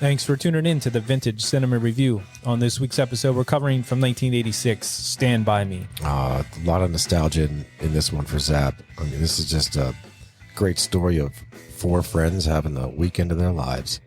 Thanks for tuning in to the Vintage Cinema Review. On this week's episode, we're covering from 1986, Stand By Me. A lot of nostalgia in this one for Zap. I mean, this is just a great story of four friends having the weekend of their lives.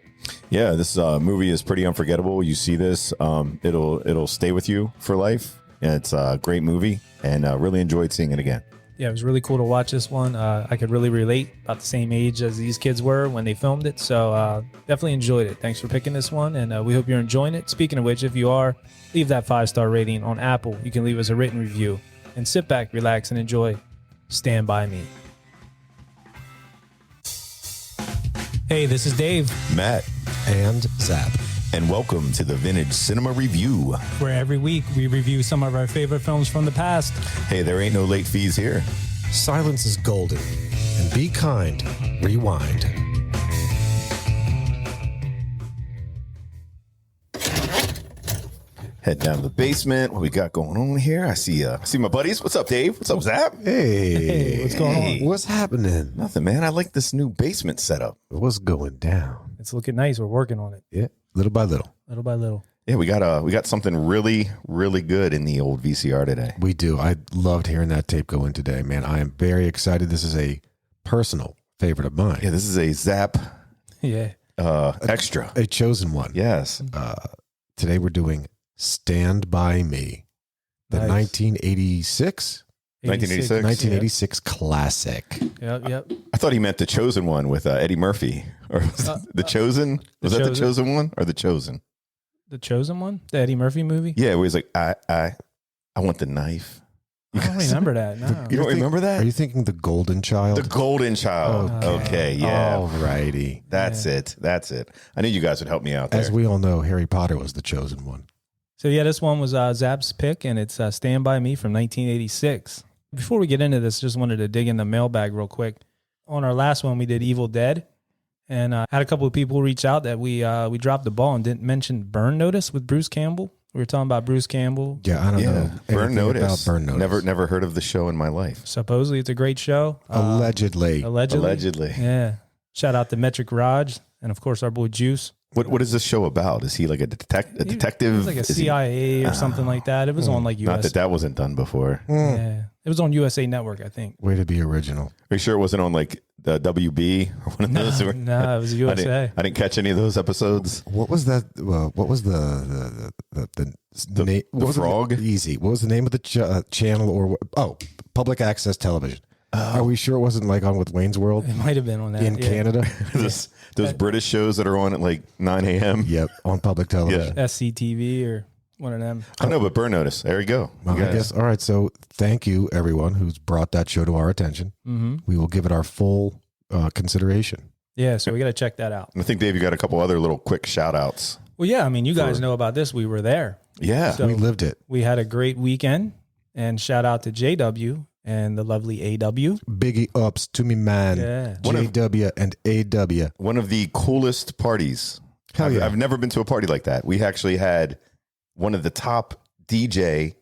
Yeah, this movie is pretty unforgettable. You see this, it'll stay with you for life. And it's a great movie, and really enjoyed seeing it again. Yeah, it was really cool to watch this one. I could really relate, about the same age as these kids were when they filmed it. So definitely enjoyed it. Thanks for picking this one, and we hope you're enjoying it. Speaking of which, if you are, leave that 5-star rating on Apple. You can leave us a written review. And sit back, relax, and enjoy Stand By Me. Hey, this is Dave. Matt. And Zap. And welcome to the Vintage Cinema Review, where every week we review some of our favorite films from the past. Hey, there ain't no late fees here. Silence is golden. And be kind. Rewind. Head down to the basement. What we got going on here? I see my buddies. What's up, Dave? What's up, Zap? Hey. What's going on? What's happening? Nothing, man. I like this new basement setup. What's going down? It's looking nice. We're working on it. Yeah, little by little. Little by little. Yeah, we got something really, really good in the old V.C.R. today. We do. I loved hearing that tape go in today, man. I am very excited. This is a personal favorite of mine. Yeah, this is a Zap extra. A chosen one. Yes. Today we're doing Stand By Me, the Nice. 1986? 1986. 1986 classic. Yep. I thought he meant The Chosen One with Eddie Murphy. Or was it The Chosen? Was that The Chosen One or The Chosen? The Chosen One? The Eddie Murphy movie? Yeah, where he's like, I want the knife. I don't remember that. No. You don't remember that? Are you thinking The Golden Child? The Golden Child. Okay, yeah. Alrighty. That's it. I knew you guys would help me out there. As we all know, Harry Potter was the chosen one. So yeah, this one was Zap's pick, and it's Stand By Me from 1986. Before we get into this, just wanted to dig in the mailbag real quick. On our last one, we did Evil Dead, and had a couple of people reach out that we dropped the ball and didn't mention Burn Notice with Bruce Campbell. We were talking about Bruce Campbell. Yeah, I don't know. Burn Notice. About Burn Notice. Never heard of the show in my life. Supposedly, it's a great show. Allegedly. Allegedly. Yeah. Shout out to Metric Raj, and of course our boy Juice. What is this show about? Is he like a detective? It was like a CIA or something like that. It was on like Not US. that wasn't done before. Yeah. It was on USA Network, I think. Way to be original. Are you sure it wasn't on like the WB or one of those? No, it was USA. I didn't catch any of those episodes. What was that? What was the name? What was frog? Easy. What was the name of the channel? Or public access television. Are we sure it wasn't like on with Wayne's World It might have been on that. in Canada? Those British shows that are on at like 9 a.m. Yep, on public television. SCTV or one of them. I know, but Burn Notice. There you go. Well, I guess. All right. So thank you, everyone who's brought that show to our attention. Mm-hmm. We will give it our full consideration. Yeah, so we got to check that out. I think, Dave, you got a couple other little quick shout outs. Well, yeah, I mean, you guys know about this. We were there. Yeah. So We lived it. we had a great weekend, and shout out to JW and the lovely AW. Biggie ups to me, man. Yeah. JW and AW. One of the coolest parties. Hell yeah. I've never been to a party like that. We actually had one of the top DJ,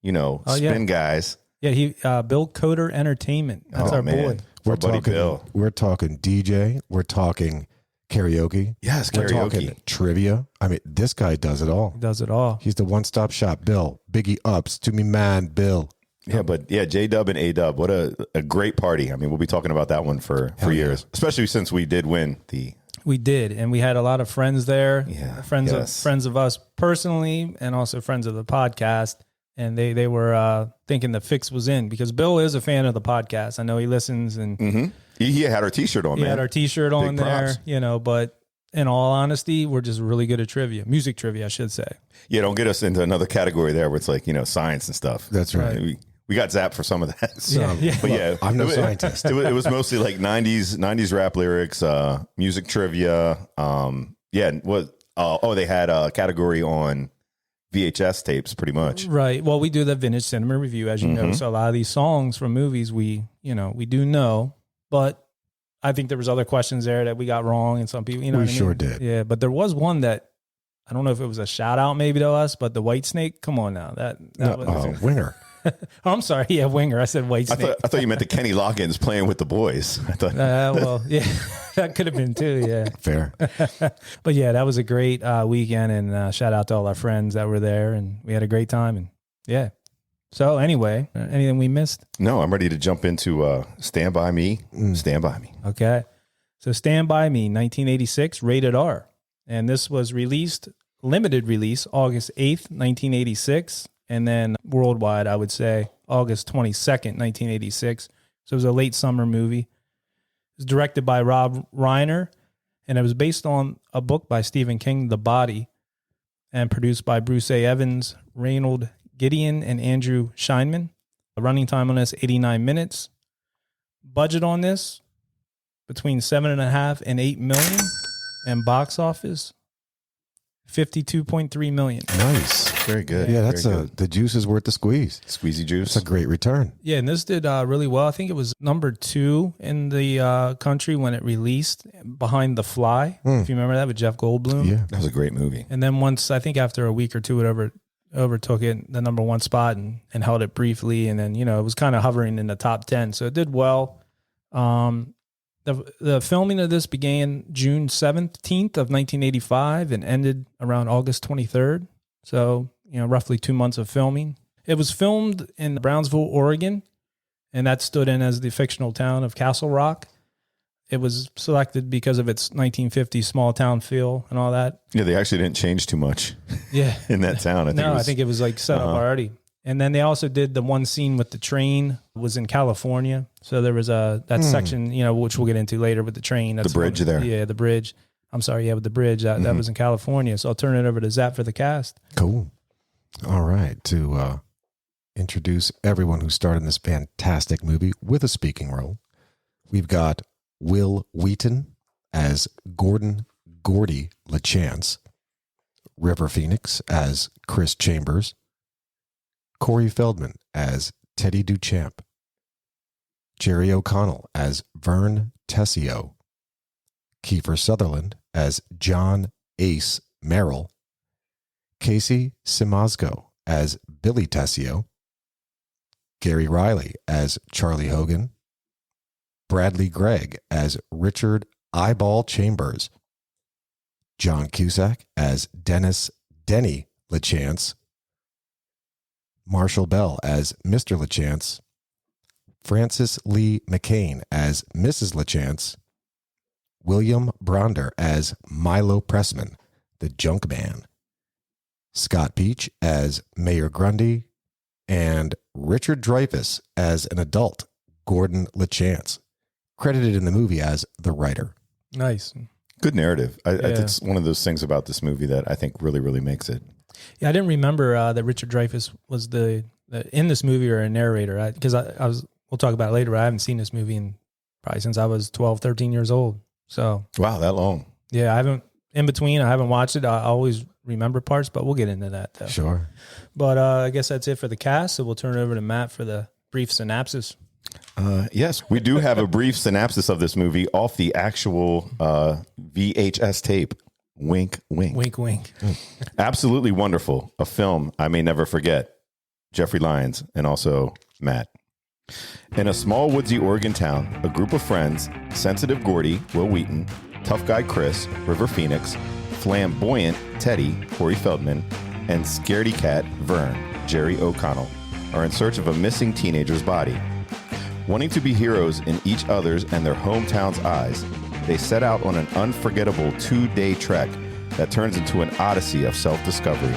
spin guys. Yeah, Bill Coder Entertainment. That's our boy. Our buddy Bill. We're talking DJ. We're talking karaoke. Yes, We're karaoke. talking trivia. I mean, this guy does it all. He does it all. He's the one-stop shop. Bill. Biggie ups to me, man. Bill. Yeah, but yeah, J-Dub and A-Dub, what a great party. I mean, we'll be talking about that one for years, especially since we did win the... We did, and we had a lot of friends there. Yeah, friends of us personally, and also friends of the podcast. And they were thinking the fix was in because Bill is a fan of the podcast. I know he listens, and He had our T-shirt on, man. He had our T-shirt on Big there, props. But in all honesty, we're just really good at trivia, music trivia, I should say. Yeah, don't get us into another category there where it's like, science and stuff. That's right. We got zapped for some of that. So, Yeah. But yeah, I'm no scientist. It was mostly like 90s rap lyrics, music trivia. They had a category on VHS tapes pretty much. Right. Well, we do the vintage cinema review, as you know. So a lot of these songs from movies we do know, but I think there was other questions there that we got wrong, and some people, We what I mean? sure did. Yeah, but there was one that I don't know if it was a shout out maybe to us, but the White Snake. Come on now, that was Winner. Oh, I'm sorry. Yeah, winger. I said white snake. I thought you meant the Kenny Loggins playing with the boys. I thought. Well, yeah, that could have been too. Yeah. Fair. But yeah, that was a great weekend, and shout out to all our friends that were there, and we had a great time. And yeah. So anyway, anything we missed? No, I'm ready to jump into Stand By Me. Stand By Me. Okay. So Stand By Me, 1986, rated R. And this was released, limited release, August 8th, 1986. And then worldwide, I would say, August 22nd, 1986. So it was a late summer movie. It was directed by Rob Reiner, and it was based on a book by Stephen King, The Body, and produced by Bruce A. Evans, Reynold Gideon, and Andrew Scheinman. The running time on this, 89 minutes. Budget on this, between 7.5 and 8 million. And box office, 52.3 million. Nice. Very good. Yeah, that's Very good. the juice is worth the squeeze. Squeezy juice. It's a great return. Yeah, and this did really well. I think it was number 2 in the country when it released, behind The Fly. If you remember that, with Jeff Goldblum. Yeah. That was a great movie. And then once, I think after a week or two, it overtook it, the number 1 spot, and held it briefly. And then, it was kind of hovering in the top 10. So it did well. The filming of this began June 17th of 1985 and ended around August 23rd. So, roughly 2 months of filming. It was filmed in Brownsville, Oregon, and that stood in as the fictional town of Castle Rock. It was selected because of its 1950s small town feel and all that. Yeah, they actually didn't change too much. Yeah. In that town. I think it was like set up already. And then they also did the one scene with the train was in California. So there was that section, which we'll get into later with the train. That's the bridge there. Yeah, the bridge. I'm sorry. Yeah, with the bridge. That was in California. So I'll turn it over to Zap for the cast. Cool. All right. To introduce everyone who starred in this fantastic movie with a speaking role, we've got Will Wheaton as Gordon Gordy LaChance, River Phoenix as Chris Chambers, Corey Feldman as Teddy Duchamp, Jerry O'Connell as Vern Tessio, Kiefer Sutherland as John Ace Merrill, Casey Simasco as Billy Tessio, Gary Riley as Charlie Hogan, Bradley Gregg as Richard Eyeball Chambers, John Cusack as Dennis Denny LaChance, Marshall Bell as Mr. LaChance, Frances Lee McCain as Mrs. LaChance, William Bronder as Milo Pressman, the junk man, Scott Peach as Mayor Grundy, and Richard Dreyfuss as an adult Gordon LaChance, credited in the movie as the writer. Nice. Good narrative. It's one of those things about this movie that I think really, really makes it. Yeah, I didn't remember that Richard Dreyfuss was the in this movie or a narrator, because I was. We'll talk about it later. But I haven't seen this movie probably since I was 12, 13 years old. So Wow, that long. Yeah, I haven't I haven't watched it. I always remember parts, but we'll get into that though. Sure. But I guess that's it for the cast. So we'll turn it over to Matt for the brief synopsis. Yes, we do have a brief synopsis of this movie off the actual VHS tape. Wink, wink. Wink, wink. Absolutely wonderful. A film I may never forget. Jeffrey Lyons and also Matt. In a small woodsy Oregon town, a group of friends, sensitive Gordy, Will Wheaton, tough guy Chris, River Phoenix, flamboyant Teddy, Corey Feldman, and scaredy cat Vern, Jerry O'Connell, are in search of a missing teenager's body. Wanting to be heroes in each other's and their hometown's eyes, they set out on an unforgettable 2-day trek that turns into an odyssey of self-discovery.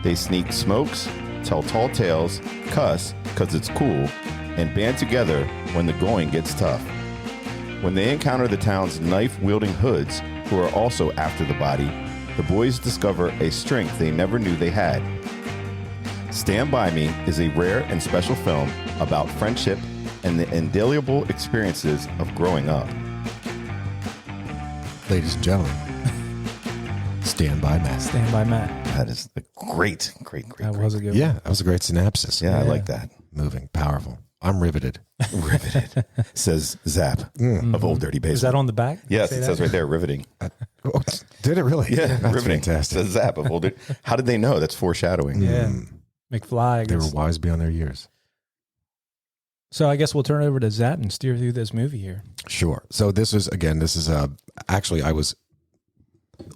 They sneak smokes, tell tall tales, cuss, because it's cool, and band together when the going gets tough. When they encounter the town's knife-wielding hoods, who are also after the body, the boys discover a strength they never knew they had. Stand By Me is a rare and special film about friendship and the indelible experiences of growing up. Ladies and gentlemen, Stand By Matt. Stand By Matt. That is a great. That was a good Yeah, one. that was a great synopsis. Yeah, I like that. Moving, powerful. I'm riveted. Riveted, says Zap of Old Dirty Basement. Is that on the back? Yes, Say it that? says right there, riveting. Oh, did it really? Yeah, That's riveting. fantastic. Says Zap of Old Dirty. How did they know? That's foreshadowing. Yeah. McFly, I They were guess. wise beyond their years. So I guess we'll turn it over to Zap and steer through this movie here. Sure. So this is actually I was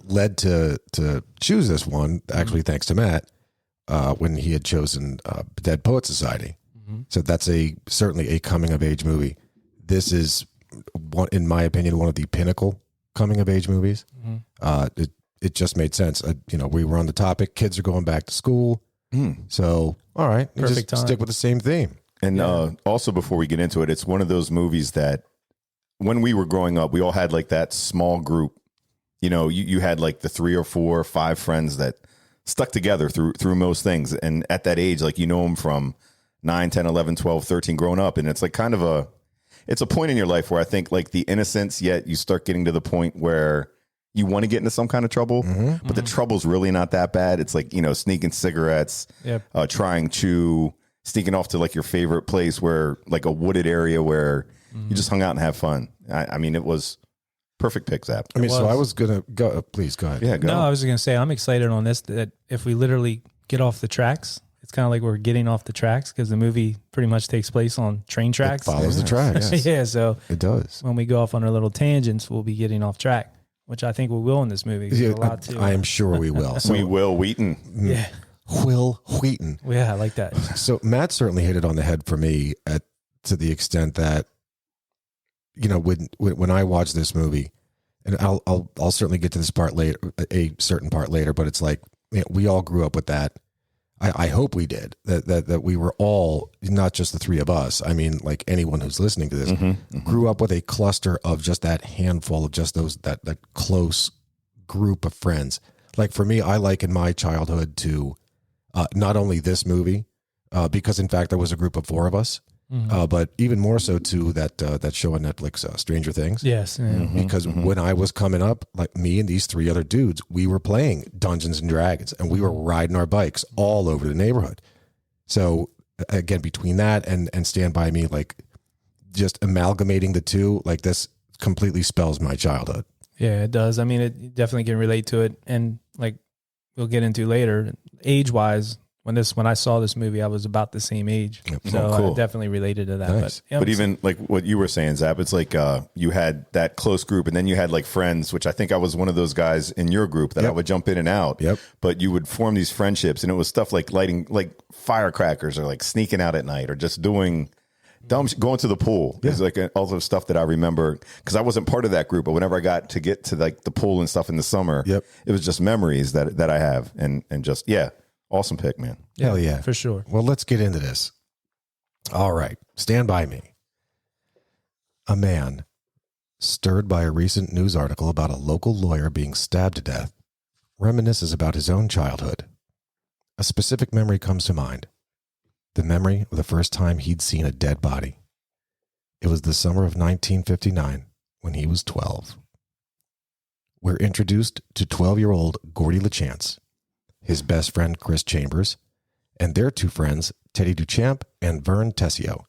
led to choose this one actually thanks to Matt when he had chosen Dead Poet Society. So that's certainly a coming of age movie. This is one, in my opinion, one of the pinnacle coming of age movies. It just made sense. We were on the topic. Kids are going back to school, so all right, Perfect just time. stick with the same theme. And also, before we get into it, it's one of those movies that when we were growing up, we all had like that small group. You had like the 3 or 4 or 5 friends that stuck together through most things. And at that age, like, them from 9, 10, 11, 12, 13 growing up. And it's like kind of it's a point in your life where I think like the innocence, yet you start getting to the point where you want to get into some kind of trouble, but the trouble's really not that bad. It's like, sneaking cigarettes, trying chew, sneaking off to like your favorite place where like a wooded area where you just hung out and have fun. I mean, it was perfect pick, Zap. I mean, so I was gonna go. Please go ahead. Yeah, go. No, I was going to say I'm excited on this. That if we literally get off the tracks, it's kind of like we're getting off the tracks because the movie pretty much takes place on train tracks. It follows the tracks. Yeah, so It does. when we go off on our little tangents, we'll be getting off track, which I think we will in this movie. Yeah, There's a lot to I am sure we will. So We will Wheaton. Yeah, Will Wheaton. yeah, I like that. So Matt certainly hit it on the head for me to the extent that when I watch this movie, and I'll certainly get to this part later, a certain part later, but it's like we all grew up with that. I hope we did that we were all, not just the 3 of us. I mean, like anyone who's listening to this grew up with a cluster of just that handful of just that close group of friends. Like for me, I liken my childhood to not only this movie, because in fact there was a group of 4 of us, but even more so to that show on Netflix, Stranger Things. Yes, yeah. Because when I was coming up, like me and these 3 other dudes, we were playing Dungeons and Dragons and we were riding our bikes all over the neighborhood. So again, between that and Stand By Me, like just amalgamating the two, like this completely spells my childhood. Yeah, it does. I mean, it definitely can relate to it, and like we'll get into later, age wise. When I saw this movie, I was about the same age, so cool. I definitely related to that. Nice. But even like what you were saying, Zap, it's like you had that close group, and then you had like friends, which I think I was one of those guys in your group that I would jump in and out. Yep. But you would form these friendships, and it was stuff like lighting like firecrackers, or like sneaking out at night, or just doing dumb going to the pool. It's like all the stuff that I remember because I wasn't part of that group. But whenever I got to get to like the pool and stuff in the summer, it was just memories that I have, and just awesome pick, man. Hell yeah. For sure. Well, let's get into this. All right. Stand By Me. A man, stirred by a recent news article about a local lawyer being stabbed to death, reminisces about his own childhood. A specific memory comes to mind. The memory of the first time he'd seen a dead body. It was the summer of 1959 when he was 12. We're introduced to 12-year-old Gordy LaChance, his best friend Chris Chambers, and their 2 friends, Teddy Duchamp and Vern Tessio,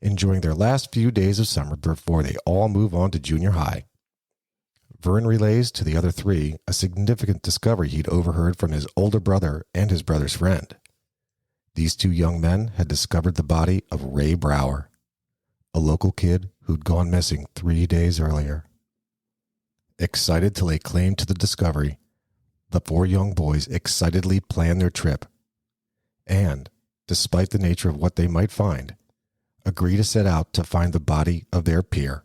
enjoying their last few days of summer before they all move on to junior high. Vern relays to the other 3 a significant discovery he'd overheard from his older brother and his brother's friend. These 2 young men had discovered the body of Ray Brower, a local kid who'd gone missing 3 days earlier. Excited to lay claim to the discovery, the 4 young boys excitedly plan their trip and, despite the nature of what they might find, agree to set out to find the body of their peer.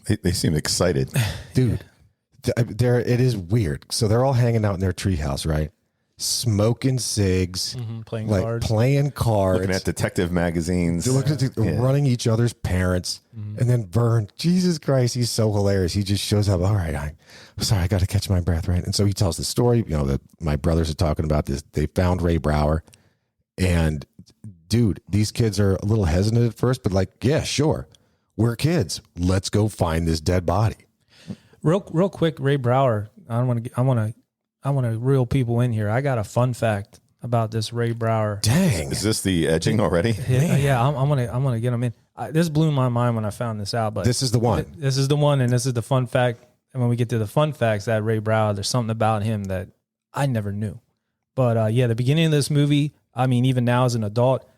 They seem excited. Dude, it is weird. So they're all hanging out in their treehouse, right? Smoking cigs, Playing like cards. playing cards. Looking at detective magazines. They're looking at running each other's parents. And then Vern, Jesus Christ, he's so hilarious. He just shows up. All right, I'm sorry, I got to catch my breath, right? And so he tells the story, that my brothers are talking about this. They found Ray Brower. And dude, these kids are a little hesitant at first, but like, yeah, sure. We're kids. Let's go find this dead body. Real quick, Ray Brower. I want to reel people in here. I got a fun fact about this Ray Brower. Dang. Is this the edging already? Yeah. I'm gonna get them in. This blew my mind when I found this out. But This is the one. This is the one, and this is the fun fact. And when we get to the fun facts, that Ray Brower, there's something about him that I never knew. But yeah, the beginning of this movie, I mean, even now as an adult,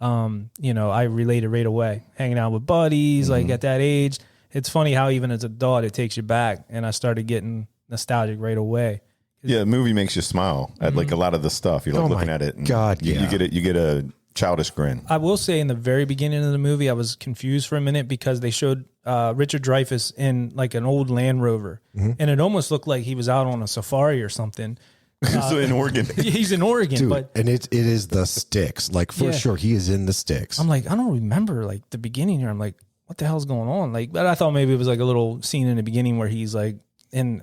I related right away. Hanging out with buddies, like at that age. It's funny how even as an adult, it takes you back. And I started getting nostalgic right away. Yeah, the movie makes you smile at like a lot of the stuff. You're like looking at it. And you get a childish grin. I will say in the very beginning of the movie, I was confused for a minute because they showed Richard Dreyfuss in like an old Land Rover. And it almost looked like he was out on a safari or something. So in Oregon. He's in Oregon. Dude, but and it is the sticks. Like, for sure, he is in the sticks. I'm like, I don't remember like the beginning here. I'm like, what the hell's going on? Like, but I thought maybe it was like a little scene in the beginning where he's like in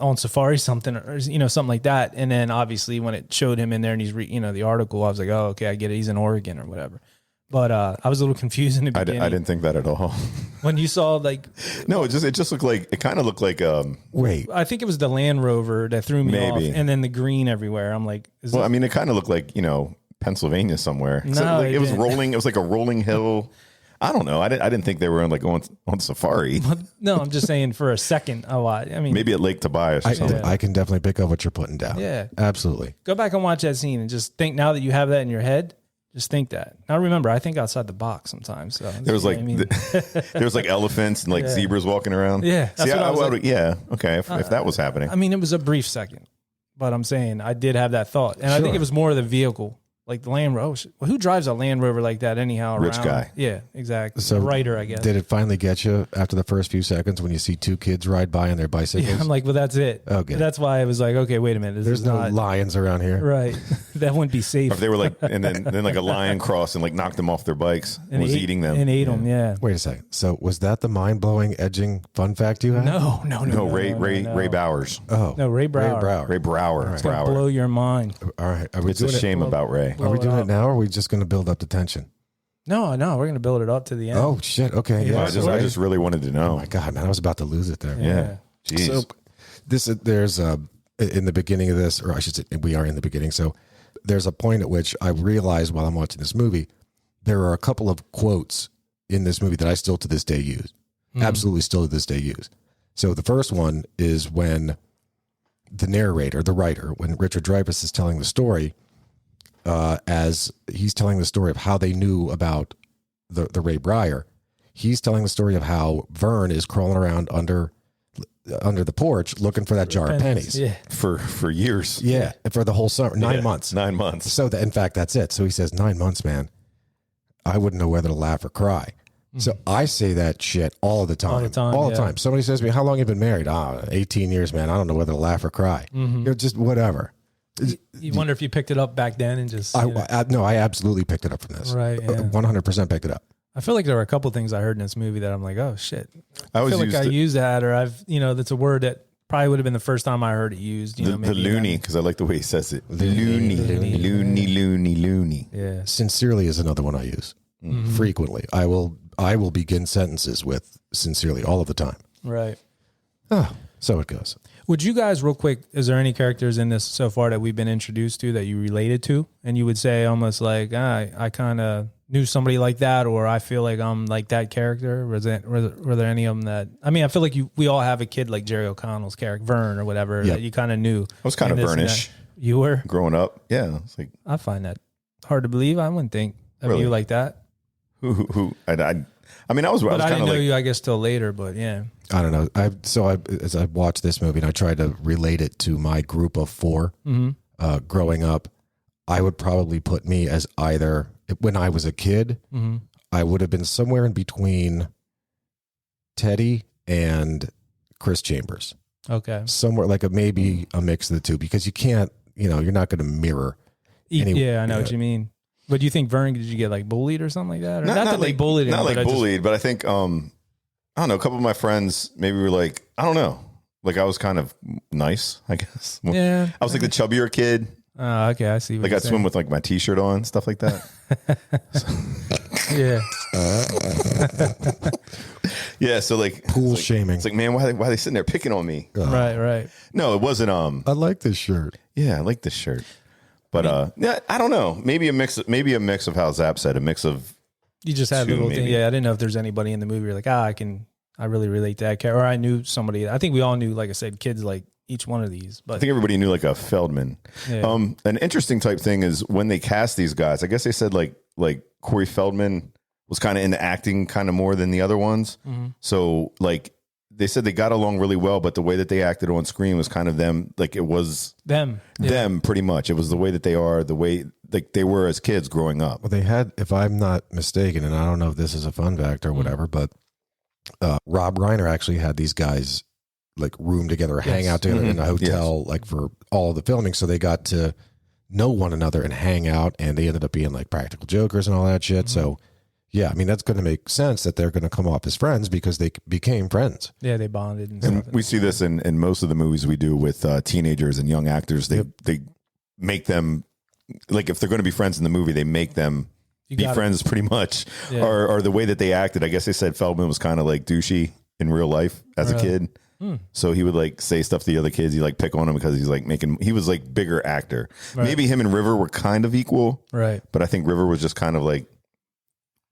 on safari something or something like that. And then obviously when it showed him in there and he's the article, I was like, oh, okay, I get it. He's in Oregon or whatever. But I was a little confused in the beginning. I didn't think that at all. When you saw like, no, it just looked like, it kind of looked like wait, I think it was the Land Rover that threw me off, and then the green everywhere. I'm like, I mean, it kind of looked like Pennsylvania somewhere. No, So, like, it was rolling. It was like a rolling hill. I don't know. I didn't think they were on safari. No, I'm just saying for a second. I mean, Maybe at Lake Tobias or something. I can definitely pick up what you're putting down. Yeah, absolutely. Go back and watch that scene and just think. Now that you have that in your head, just think that. Now remember, I think outside the box sometimes. So there was like there was like elephants and like zebras walking around. Yeah, see, okay. If that was happening, I mean, it was a brief second, but I'm saying I did have that thought, and I think it was more of the vehicle. Like the Land Rover. Well, who drives a Land Rover like that anyhow? Rich guy. Yeah, exactly. So the writer, I guess. Did it finally get you after the first few seconds when you see two kids ride by on their bicycles? Yeah, I'm like, well, that's it. Okay. That's why I was like, okay, wait a minute. There's no lions around here. Right. That wouldn't be safe. Or if they were like, and then like a lion crossed and like knocked them off their bikes and was eating them. And ate them, yeah. Wait a second. So was that the mind-blowing, edging fun fact you had? No. Ray Bowers. Oh. No, Ray Brower. Ray Brower. It's going to blow your mind. All right. It's a shame about Ray. Are we doing it now, or are we just going to build up the tension? No, we're going to build it up to the end. Oh, shit. Okay. Yeah, I just really wanted to know. Oh, my God, man. I was about to lose it there. Yeah. Jeez. So there's in the beginning of this, or I should say we are in the beginning. So there's a point at which I realized while I'm watching this movie, there are a couple of quotes in this movie that I still to this day use. Absolutely still to this day use. So the first one is when the narrator, the writer, when Richard Dreyfuss is telling the story, as he's telling the story of how they knew about the Ray Breyer, he's telling the story of how Vern is crawling around under the porch looking for that jar of pennies. Yeah. For years. Yeah. For the whole summer. 9 months. 9 months. So in fact, that's it. So he says, 9 months, man. I wouldn't know whether to laugh or cry. So I say that shit all the time. All the time. Somebody says to me, how long have you been married? 18 years, man. I don't know whether to laugh or cry. Just whatever. You wonder if you picked it up back then and just... No, I absolutely picked it up from this. Right, yeah. 100% picked it up. I feel like there were a couple things I heard in this movie that I'm like, oh, shit. I feel like I used that, or I've, that's a word that probably would have been the first time I heard it used. The loony, because I like the way he says it. Loony. Yeah. Sincerely is another one I use frequently. I will begin sentences with sincerely all of the time. Right. Oh, so it goes. Would you guys, real quick, is there any characters in this so far that we've been introduced to that you related to? And you would say almost like, I kind of knew somebody like that, or I feel like I'm like that character? Were there any of them that, I mean, I feel like we all have a kid like Jerry O'Connell's character, Vern or whatever, that you kind of knew. I was kind of Vernish. You were? Growing up, yeah. It's like, I find that hard to believe. I wouldn't think of you like that. Who? I mean, I But I didn't know like, you, I guess, till later, but yeah. I don't know. As I watched this movie and I tried to relate it to my group of four growing up, I would probably put me as either, when I was a kid, I would have been somewhere in between Teddy and Chris Chambers. Okay. Somewhere like maybe a mix of the two, because you can't, you're not going to mirror. Yeah, I know what you mean. But do you think Vern, did you get like bullied or something like that? Or not that they bullied him. Not like bullied, but I think, I don't know, a couple of my friends maybe were like, I don't know. Like I was kind of nice, I guess. Yeah. I was like the chubbier kid. Oh, okay. I see. Like I'd swim with like my t-shirt on, stuff like that. Yeah. Yeah. So like pool shaming. It's like, man, why are they sitting there picking on me? Right. No, it wasn't. I like this shirt. Yeah, I like this shirt. But yeah, I don't know. Maybe a mix of how Zap said, a mix of you just had a little thing. Yeah, I didn't know if there's anybody in the movie you're like, I really relate to that character. Or I knew somebody. I think we all knew, like I said, kids like each one of these. But I think everybody knew like a Feldman. Yeah. An interesting type thing is when they cast these guys, I guess they said like Corey Feldman was kind of into acting kind of more than the other ones. So like they said they got along really well, but the way that they acted on screen was kind of them. Like it was them pretty much. It was the way that they are, the way like they were as kids growing up. Well, they had, if I'm not mistaken, and I don't know if this is a fun fact or whatever, but Rob Reiner actually had these guys like room together, hang out together in a hotel, like for all the filming. So they got to know one another and hang out, and they ended up being like practical jokers and all that shit. So yeah, I mean, that's going to make sense that they're going to come off as friends because they became friends. Yeah, they bonded. And And stuff. we see this in most of the movies we do with teenagers and young actors. They make them, like if they're going to be friends in the movie, they make them be friends pretty much. Yeah. Or the way that they acted. I guess they said Feldman was kind of like douchey in real life as a kid. So he would like say stuff to the other kids. He like pick on him because he's like he was like bigger actor. Right. Maybe him and River were kind of equal. Right. But I think River was just kind of like,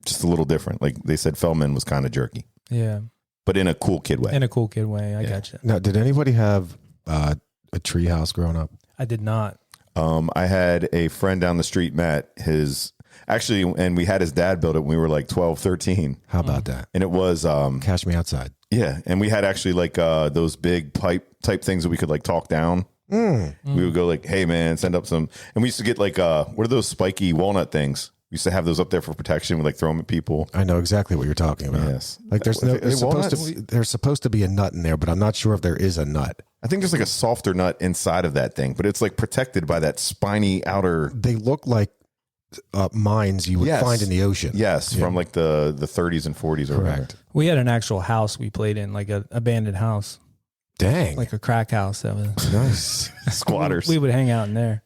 just a little different. Like they said Feldman was kind of jerky. Yeah. But in a cool kid way. In a cool kid way. I gotcha. Now, did anybody have a treehouse growing up? I did not. I had a friend down the street, Matt, and we had his dad build it when we were like 12, 13. How about that? And it was, Cash me outside. yeah. And we had actually like those big pipe type things that we could like talk down. We would go like, hey man, send up some, and we used to get like, what are those spiky walnut things? We used to have those up there for protection. We like throw them at people. I know exactly what you're talking about. Yes. Like there's supposed to be a nut in there, but I'm not sure if there is a nut. I think there's like a softer nut inside of that thing, but it's like protected by that spiny outer. They look like mines you would find in the ocean. Yes, from like the 30s and 40s or whatever. We had an actual house we played in, like an abandoned house, Dang. like a crack house. That was Nice. Squatters. We would hang out in there.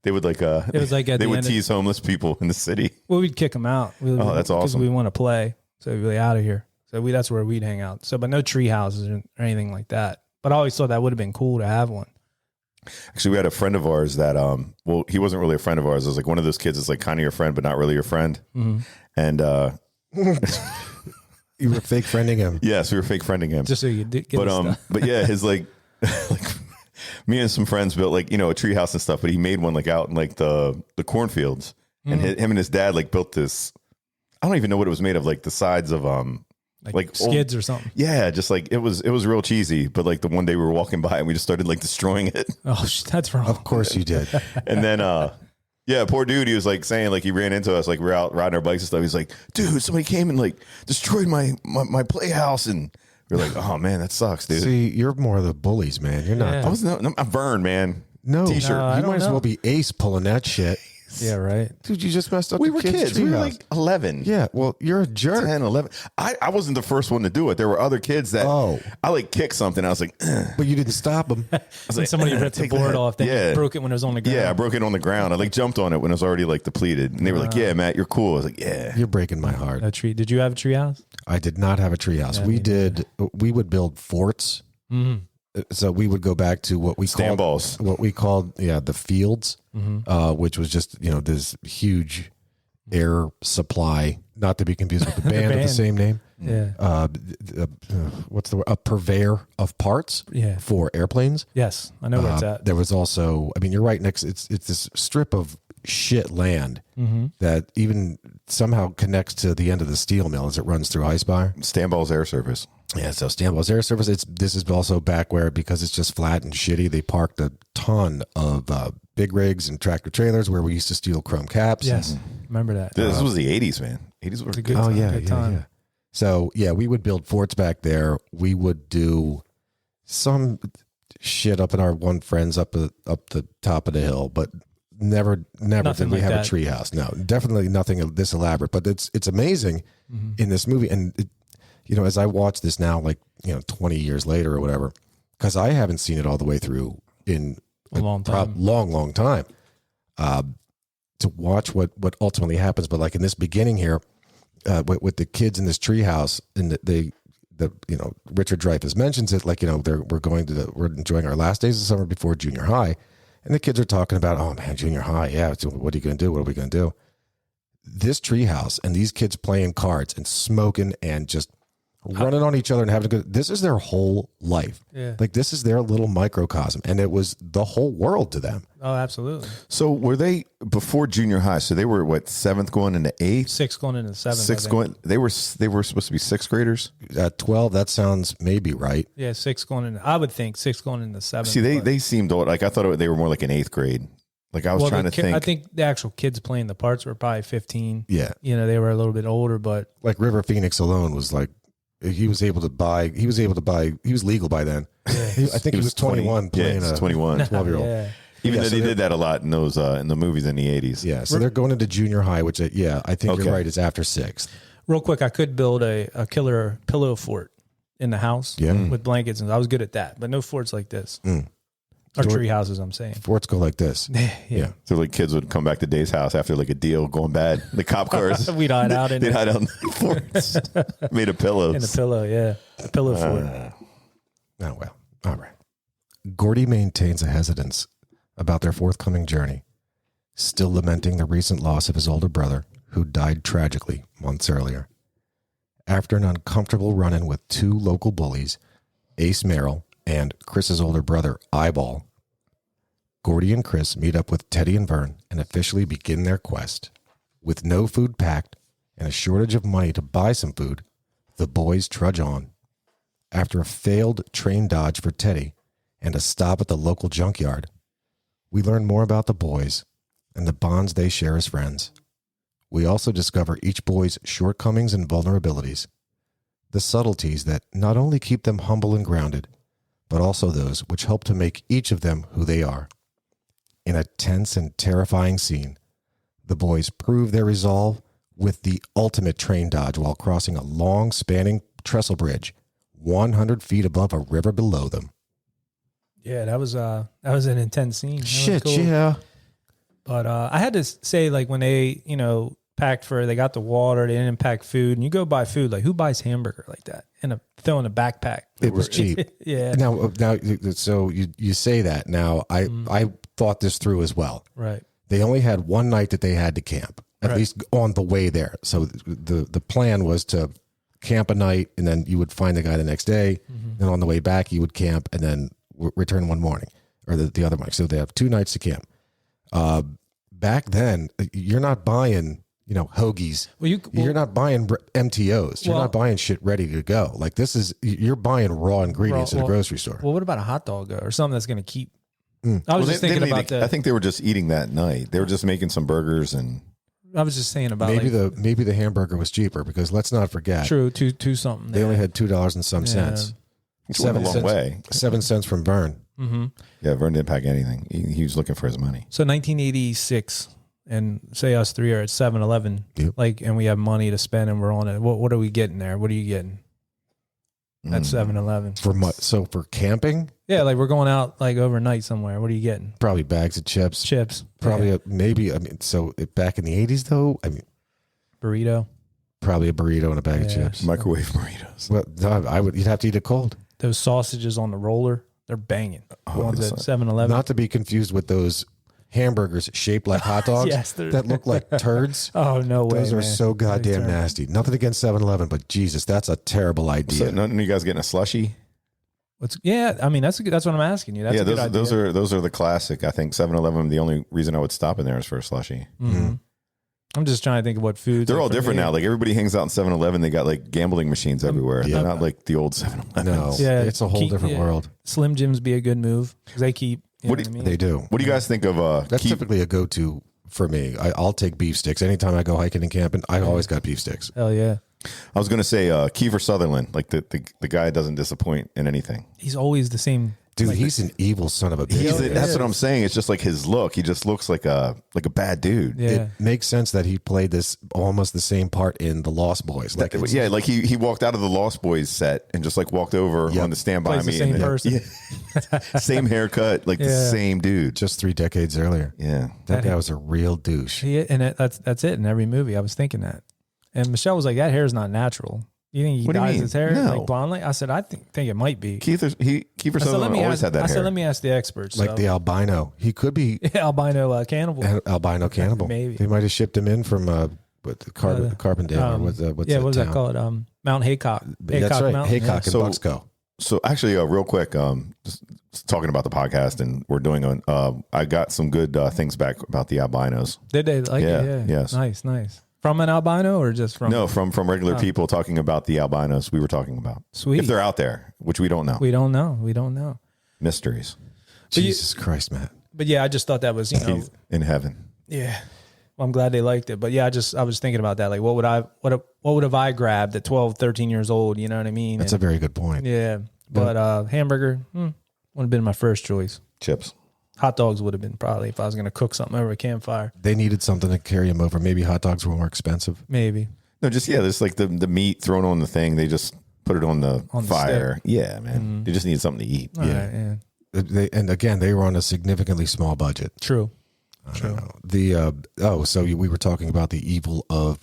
They would like It was like at they the would end tease homeless people in the city. Well, we'd kick them out. Oh, that's awesome. Because we want to play, so we'd be out of here. So that's where we'd hang out. So, but no tree houses or anything like that. But I always thought that would have been cool to have one. Actually, we had a friend of ours that well, he wasn't really a friend of ours. It was like one of those kids that's like kind of your friend, but not really your friend. And You were fake friending him. yes, we were fake friending him. Just so you get but his stuff. but yeah, his like me and some friends built like, you know, a tree house and stuff, but he made one like out in like the cornfields. And him and his dad like built this, I don't even know what it was made of, like the sides of like skids old, or something. Yeah, just like it was real cheesy. But like the one day we were walking by and we just started like destroying it. Oh, that's wrong. Of course you did. And then yeah, poor dude, he was like saying like he ran into us, like we're out riding our bikes and stuff. He's like, dude, somebody came and like destroyed my playhouse. And we're like, oh man, that sucks, dude. See, you're more of the bullies, man. You're not. Yeah. I was I'm Vern, man. No, T-shirt. No, I you don't might as know. well be Ace pulling that shit. Yeah, right. Dude, you just messed up We the were kid's kids. We were treehouse. like 11. Yeah, well, you're a jerk. 10, 11. I wasn't the first one to do it. There were other kids that I like kicked something. I was like, But you didn't stop them. I was When somebody ripped the take board that. off, then Yeah. you broke it when it was on the ground. Yeah, I broke it on the ground. I like jumped on it when it was already like depleted. And they were like, yeah, Matt, you're cool. I was like, yeah. You're breaking my heart. A tree. Did you have a tree house? I did not have a treehouse. We would build forts. So we would go back to what we Stand balls. what we called the fields, which was just this huge air supply, not to be confused with the band of the band. same name. Yeah. What's the word? A purveyor of parts Yeah. for airplanes. Yes, I know where it's at. There was also, I mean, you're right next. It's this strip of shit land that even somehow connects to the end of the steel mill as it runs through Icebire. Stand balls air service. Yeah, so Stanball's Air Service. This is also back where, because it's just flat and shitty, they parked a ton of big rigs and tractor trailers where we used to steal chrome caps. Yes, remember that. This was the 80s, man. 80s were a good. good Oh time, yeah, good yeah, time. yeah. So yeah, we would build forts back there. We would do some shit up in our one friends up the top of the hill, but never Nothing did we like have that. a treehouse. No, definitely nothing this elaborate. But it's amazing in this movie, and as I watch this now, like 20 years later or whatever, because I haven't seen it all the way through in A long time. long time. To watch what ultimately happens, but like in this beginning here, with the kids in this treehouse, and the Richard Dreyfuss mentions it, like we're enjoying our last days of summer before junior high, and the kids are talking about, oh man, junior high, yeah. So what are you going to do? What are we going to do? This treehouse and these kids playing cards and smoking and just running on each other and having a good. This is their whole life. Yeah. Like this is their little microcosm, and it was the whole world to them. Oh, absolutely. So were they before junior high? So they were what, 7th going into 8th? 6 going into 7th. 6th going. They were supposed to be 6th graders. At 12, that sounds maybe right. Yeah, 6 going into. I would think 6 going into 7th. See, they seemed old. Like I thought they were more like an 8th grade. Like I was trying to think. I think the actual kids playing the parts were probably 15. Yeah. You know, they were a little bit older, but Like River Phoenix alone was like, he was legal by then. Yeah. I think he was 21 playing a 21. 12-year-old. yeah. Even Yeah, though so they they're- did that a lot in those in the movies in the 80s. Yeah, so they're going into junior high, which, I think Okay. you're right, it's after 6th. Real quick, I could build a killer pillow fort in the house with blankets, and I was good at that, but no forts like this. Or tree houses, I'm saying. Forts go like this. Yeah. So like kids would come back to Dave's house after like a deal going bad. The cop cars. We'd hide out in They'd it. hide out in the forts made of pillows. In the pillow, yeah. The pillow fort. Oh, well. All right. Gordy maintains a hesitance about their forthcoming journey, still lamenting the recent loss of his older brother, who died tragically months earlier. After an uncomfortable run-in with 2 local bullies, Ace Merrill and Chris's older brother, Eyeball, Gordy and Chris meet up with Teddy and Vern and officially begin their quest. With no food packed and a shortage of money to buy some food, the boys trudge on. After a failed train dodge for Teddy and a stop at the local junkyard, we learn more about the boys and the bonds they share as friends. We also discover each boy's shortcomings and vulnerabilities, the subtleties that not only keep them humble and grounded, but also those which help to make each of them who they are. In a tense and terrifying scene, the boys prove their resolve with the ultimate train dodge while crossing a long, spanning trestle bridge 100 feet above a river below them. Yeah, that was an intense scene. That was cool. Yeah. But I had to say, like, when they, packed they got the water, they didn't pack food, and you go buy food, like, who buys hamburger like that? Throw in a backpack. It was cheap. Yeah. Now, so you say that. Now, I thought this through as well. Right. They only had one night that they had to camp, at Right. least on the way there. So the plan was to camp a night, and then you would find the guy the next day. Then on the way back, you would camp, and then return one morning, or the other morning. So they have 2 nights to camp. Back then, you're not buying, hoagies. Well, you're not buying MTOs. You're not buying shit ready to go. Like you're buying raw ingredients at a grocery store. Well, what about a hot dog or something that's going to keep? I was just thinking about I think they were just eating that night. They were just making some burgers and. I was just saying about maybe the hamburger was cheaper, because let's not forget. True, two something. They only had $2 and some cents. Which went a long way. 7 cents from Vern. Mm-hmm. Yeah, Vern didn't pack anything. He was looking for his money. So 1986, and say us 3 are at 7-Eleven, Yep. and we have money to spend, and we're on it. What are we getting there? What are you getting at 7-Eleven? So for camping, Yeah, like we're going out like overnight somewhere. What are you getting? probably bags of chips. Chips. Probably Yeah. back in the 80s though, Burrito. probably a burrito and a bag of chips. Microwave burritos. Well, no, you'd have to eat it cold. Those sausages on the roller, they're banging. Ones at 7-Eleven. Not to be confused with those hamburgers shaped like hot dogs Yes, they're- that look like turds. Oh, no way. Those are man. so goddamn They're nasty. Nothing against 7-Eleven, but Jesus, that's a terrible idea. So none of you guys getting a slushie? I mean, that's what I'm asking you. That's a good idea. those are the classic. I think 7-Eleven, the only reason I would stop in there is for a slushie. Mm-hmm. I'm just trying to think of what food. They're all different now. Like everybody hangs out in 7-Eleven. They got like gambling machines everywhere. yeah. They're not like the old 7-Eleven. No, Yeah, it's a whole different world. Slim Jims be a good move because they keep. What do I mean? They do. What do you guys think of That's typically a go-to for me. I'll take beef sticks. Anytime I go hiking and camping, I always got beef sticks. Hell yeah. I was going to say Kiefer Sutherland. Like the guy doesn't disappoint in anything. He's always the same. Dude, he's an evil son of a bitch. That's what I'm saying. It's just like his look. He just looks like a bad dude. Yeah. It makes sense that he played this almost the same part in The Lost Boys. Like, Yeah, like he walked out of the Lost Boys set and just like walked over on the Stand By Plays Me. the same and person. Yeah. Same haircut, like the same dude. just 3 decades earlier. Yeah. That guy was a real douche. That's it in every movie. I was thinking that, and Michelle was like, "That hair is not natural." You think he What do you dyes mean? his hair No. like blondely? I said, I think it might be. Kiefer Sutherland always had that I hair. said, let me ask the experts. Like the albino. He could be albino cannibal. an albino cannibal. Maybe. They might have shipped him in from But the Carbondale, or what's yeah, that what's town? that called? Mount Haycock. That's right, Mountain. Haycock and Bucksco. So actually, real quick, just talking about the podcast, and we're doing I got some good things back about the albinos. Did they like it? Yeah. Yes. Nice. From an albino or just from? No, from regular people talking about the albinos we were talking about. Sweet. If they're out there, which we don't know. We don't know. Mysteries. Jesus Christ, Matt. But yeah, I just thought that was, He's in heaven. Yeah. Well, I'm glad they liked it. But yeah, I was thinking about that. Like, what would have I grabbed at 12, 13 years old? You know what I mean? That's a very good point. Yeah. But hamburger would have been my first choice. Chips. Hot dogs would have been probably if I was going to cook something over a campfire. They needed something to carry them over. Maybe hot dogs were more expensive. Maybe. No, just, there's like the meat thrown on the thing. They just put it on the fire. Yeah, man. Mm-hmm. They just need something to eat. All right, yeah. And again, they were on a significantly small budget. True. So we were talking about the evil of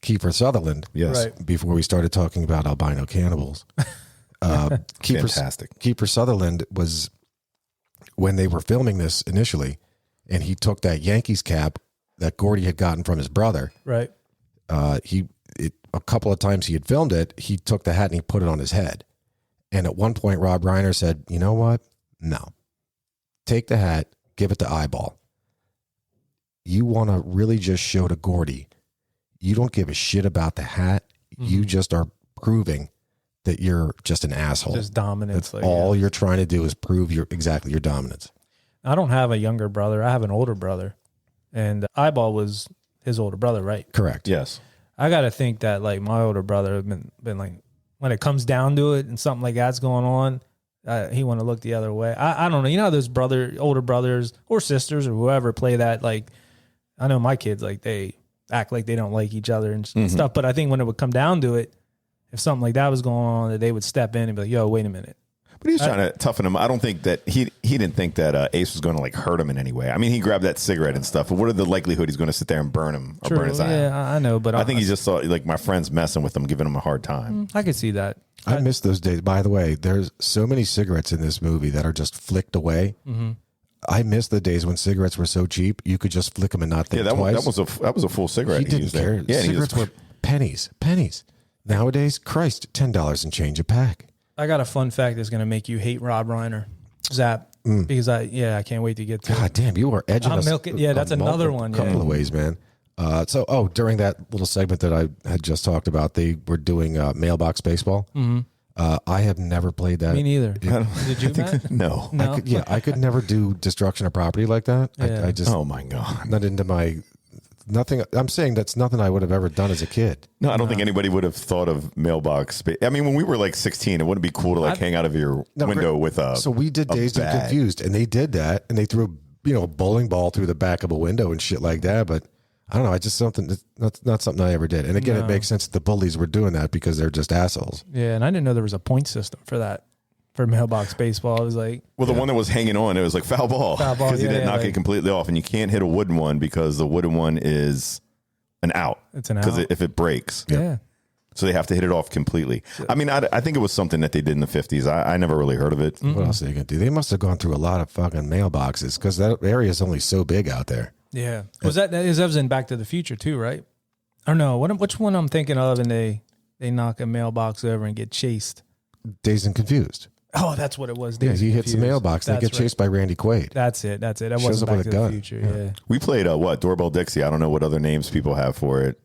Kiefer Sutherland. Yes. Right. Before we started talking about albino cannibals. Fantastic. Kiefer Sutherland was, when they were filming this initially, and he took that Yankees cap that Gordy had gotten from his brother. Right. A couple of times he had filmed it, he took the hat and he put it on his head. And at one point, Rob Reiner said, "You know what? No. Take the hat, give it to Eyeball. You want to really just show to Gordy, you don't give a shit about the hat. Mm-hmm. You just are proving that you're just an asshole. Just dominance. That's all you're trying to do is prove your dominance." I don't have a younger brother. I have an older brother. And Eyeball was his older brother, right? Correct. Yes. I got to think that like my older brother have been like, when it comes down to it and something like that's going on, he want to look the other way. I don't know. You know how those older brothers or sisters or whoever play that, like, I know my kids, like they act like they don't like each other and stuff. But I think when it would come down to it, if something like that was going on, that they would step in and be like, "Yo, wait a minute." But he was trying to toughen him. I don't think that he didn't think that Ace was going to like hurt him in any way. I mean, he grabbed that cigarette and stuff. But what are the likelihood he's going to sit there and burn him or burn his eye out? Yeah, I know. But I think he just thought like my friend's messing with him, giving him a hard time. I could see that. I miss those days. By the way, there's so many cigarettes in this movie that are just flicked away. Mm-hmm. I miss the days when cigarettes were so cheap you could just flick them and not think twice. That was a full cigarette. He didn't care. Yeah, cigarettes were pennies. Nowadays, Christ, $10 and change a pack. I got a fun fact that's going to make you hate Rob Reiner, Zap, because I can't wait to get to. God damn, you are edging us. Milking. Yeah, that's another one. Couple of ways, man. During that little segment that I had just talked about, they were doing mailbox baseball. Mm-hmm. I have never played that. Me neither. Did you, Matt? No. I could never do destruction of property like that. Yeah. I just, oh my God, not into my. Nothing. I'm saying that's nothing I would have ever done as a kid. No, I don't think anybody would have thought of mailbox. I mean, when we were like 16, it wouldn't be cool to like hang out of your window with a. So we did Dazed and Confused, and they did that, and they threw a bowling ball through the back of a window and shit like that. But I don't know. I just that's not something I ever did. And again, it makes sense that the bullies were doing that because they're just assholes. Yeah, and I didn't know there was a point system for that. For mailbox baseball, it was like... Well, the one that was hanging on, it was like foul ball. Because he didn't knock it completely off. And you can't hit a wooden one because the wooden one is an out. It's an out. Because if it breaks. Yeah. So they have to hit it off completely. I mean, I think it was something that they did in the 50s. I never really heard of it. Mm-hmm. What else are they going to do? They must have gone through a lot of fucking mailboxes because that area is only so big out there. Yeah. That was in Back to the Future too, right? Or no, which one I'm thinking of and they knock a mailbox over and get chased? Dazed and Confused. Oh, that's what it was. He hits the mailbox and they get chased by Randy Quaid. That's it. That Shows wasn't up Back with a to gun. the Future. Yeah. We played Doorbell Dixie. I don't know what other names people have for it.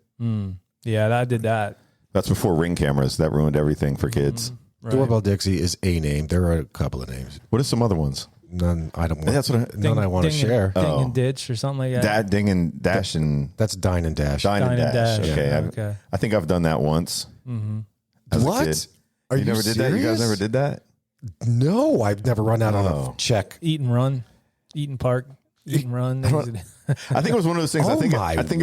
Yeah, I did that. That's before Ring cameras. That ruined everything for kids. Right. Doorbell Dixie is a name. There are a couple of names. What are some other ones? None I don't want. That's what none I want to share. Ding and Ditch or something like that. Ding and Dash and That's Dine and Dash. Dine and Dash. Okay. Yeah. Okay. I think I've done that once. As a What? kid. Are you never serious? did that? You guys never did that? No, I've never run out on a check. Eat and run. Eat and park. Eat and run. I think it was one of those things. Oh I think my I think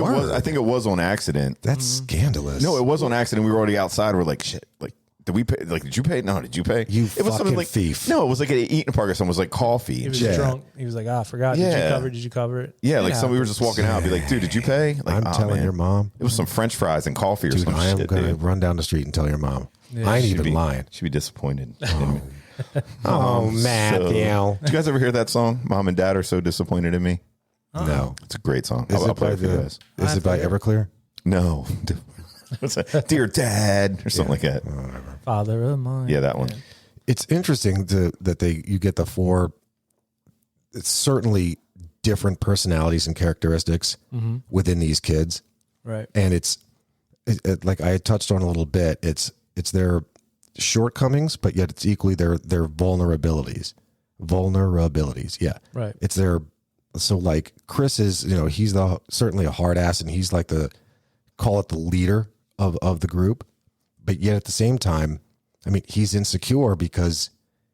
it was on accident. That's scandalous. No, it was on accident. We were already outside. We're like, shit. Like, did we pay? Like, did you pay? No, did you pay? You it was something fucking like thief. No, it was like at Eaton Park or something. It was like coffee. He was drunk. He was like, I forgot. Yeah. Did you cover it? Yeah, like we were just walking out. Be like, dude, did you pay? Like, I'm telling your mom. It was some French fries and coffee or Dude, some I am shit. going to Dude. run down the street and tell your mom. Yeah. I ain't She'd even be lying. She'd be disappointed. Oh, Matthew. Did you guys ever hear that song? Mom and Dad are so disappointed in me. No. It's a great song. Is I'll it play by it for you guys. Is it by Everclear? No. Dear Dad or something like that. Father of mine. Yeah, that one. It's interesting that you get the four. It's certainly different personalities and characteristics within these kids, Right. and it's like I had touched on a little bit. It's their shortcomings, but yet it's equally their vulnerabilities. Vulnerabilities, yeah. Right. It's their so like Chris is he's certainly a hard ass, and he's like call it the leader of the group, but yet at the same time, I mean, he's insecure because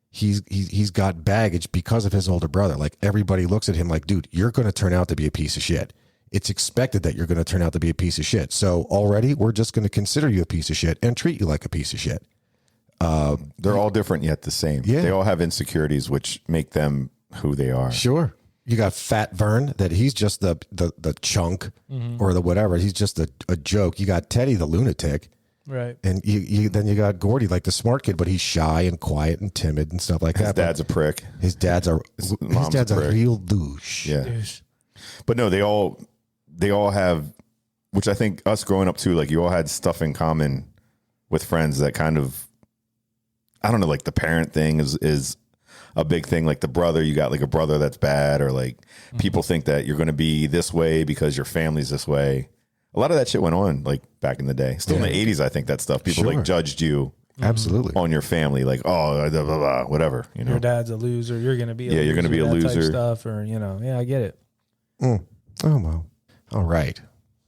he's got baggage because of his older brother. Like everybody looks at him like, dude, you're going to turn out to be a piece of shit. It's expected that you're going to turn out to be a piece of shit. So already we're just going to consider you a piece of shit and treat you like a piece of shit. They're all different yet the same. Yeah. They all have insecurities which make them who they are. Sure. You got Fat Vern, that he's just the chunk or the whatever. He's just a joke. You got Teddy, the lunatic. Right. And then you got Gordy, like the smart kid, but he's shy and quiet and timid and stuff like that. His dad's a prick. His dad's a real douche. Yeah. Douche. But no, they all have, which I think us growing up too, like you all had stuff in common with friends that kind of, I don't know, like the parent thing is a big thing. Like the brother, you got like a brother that's bad, or like people think that you're going to be this way because your family's this way. A lot of that shit went on like back in the day. Still in the 80s, I think that stuff. People like judged you absolutely on your family, like, oh, blah, blah, blah, whatever. You know, your dad's a loser. You're going to be a loser. You're going to be a that type loser. Stuff, or I get it. Oh well. All right.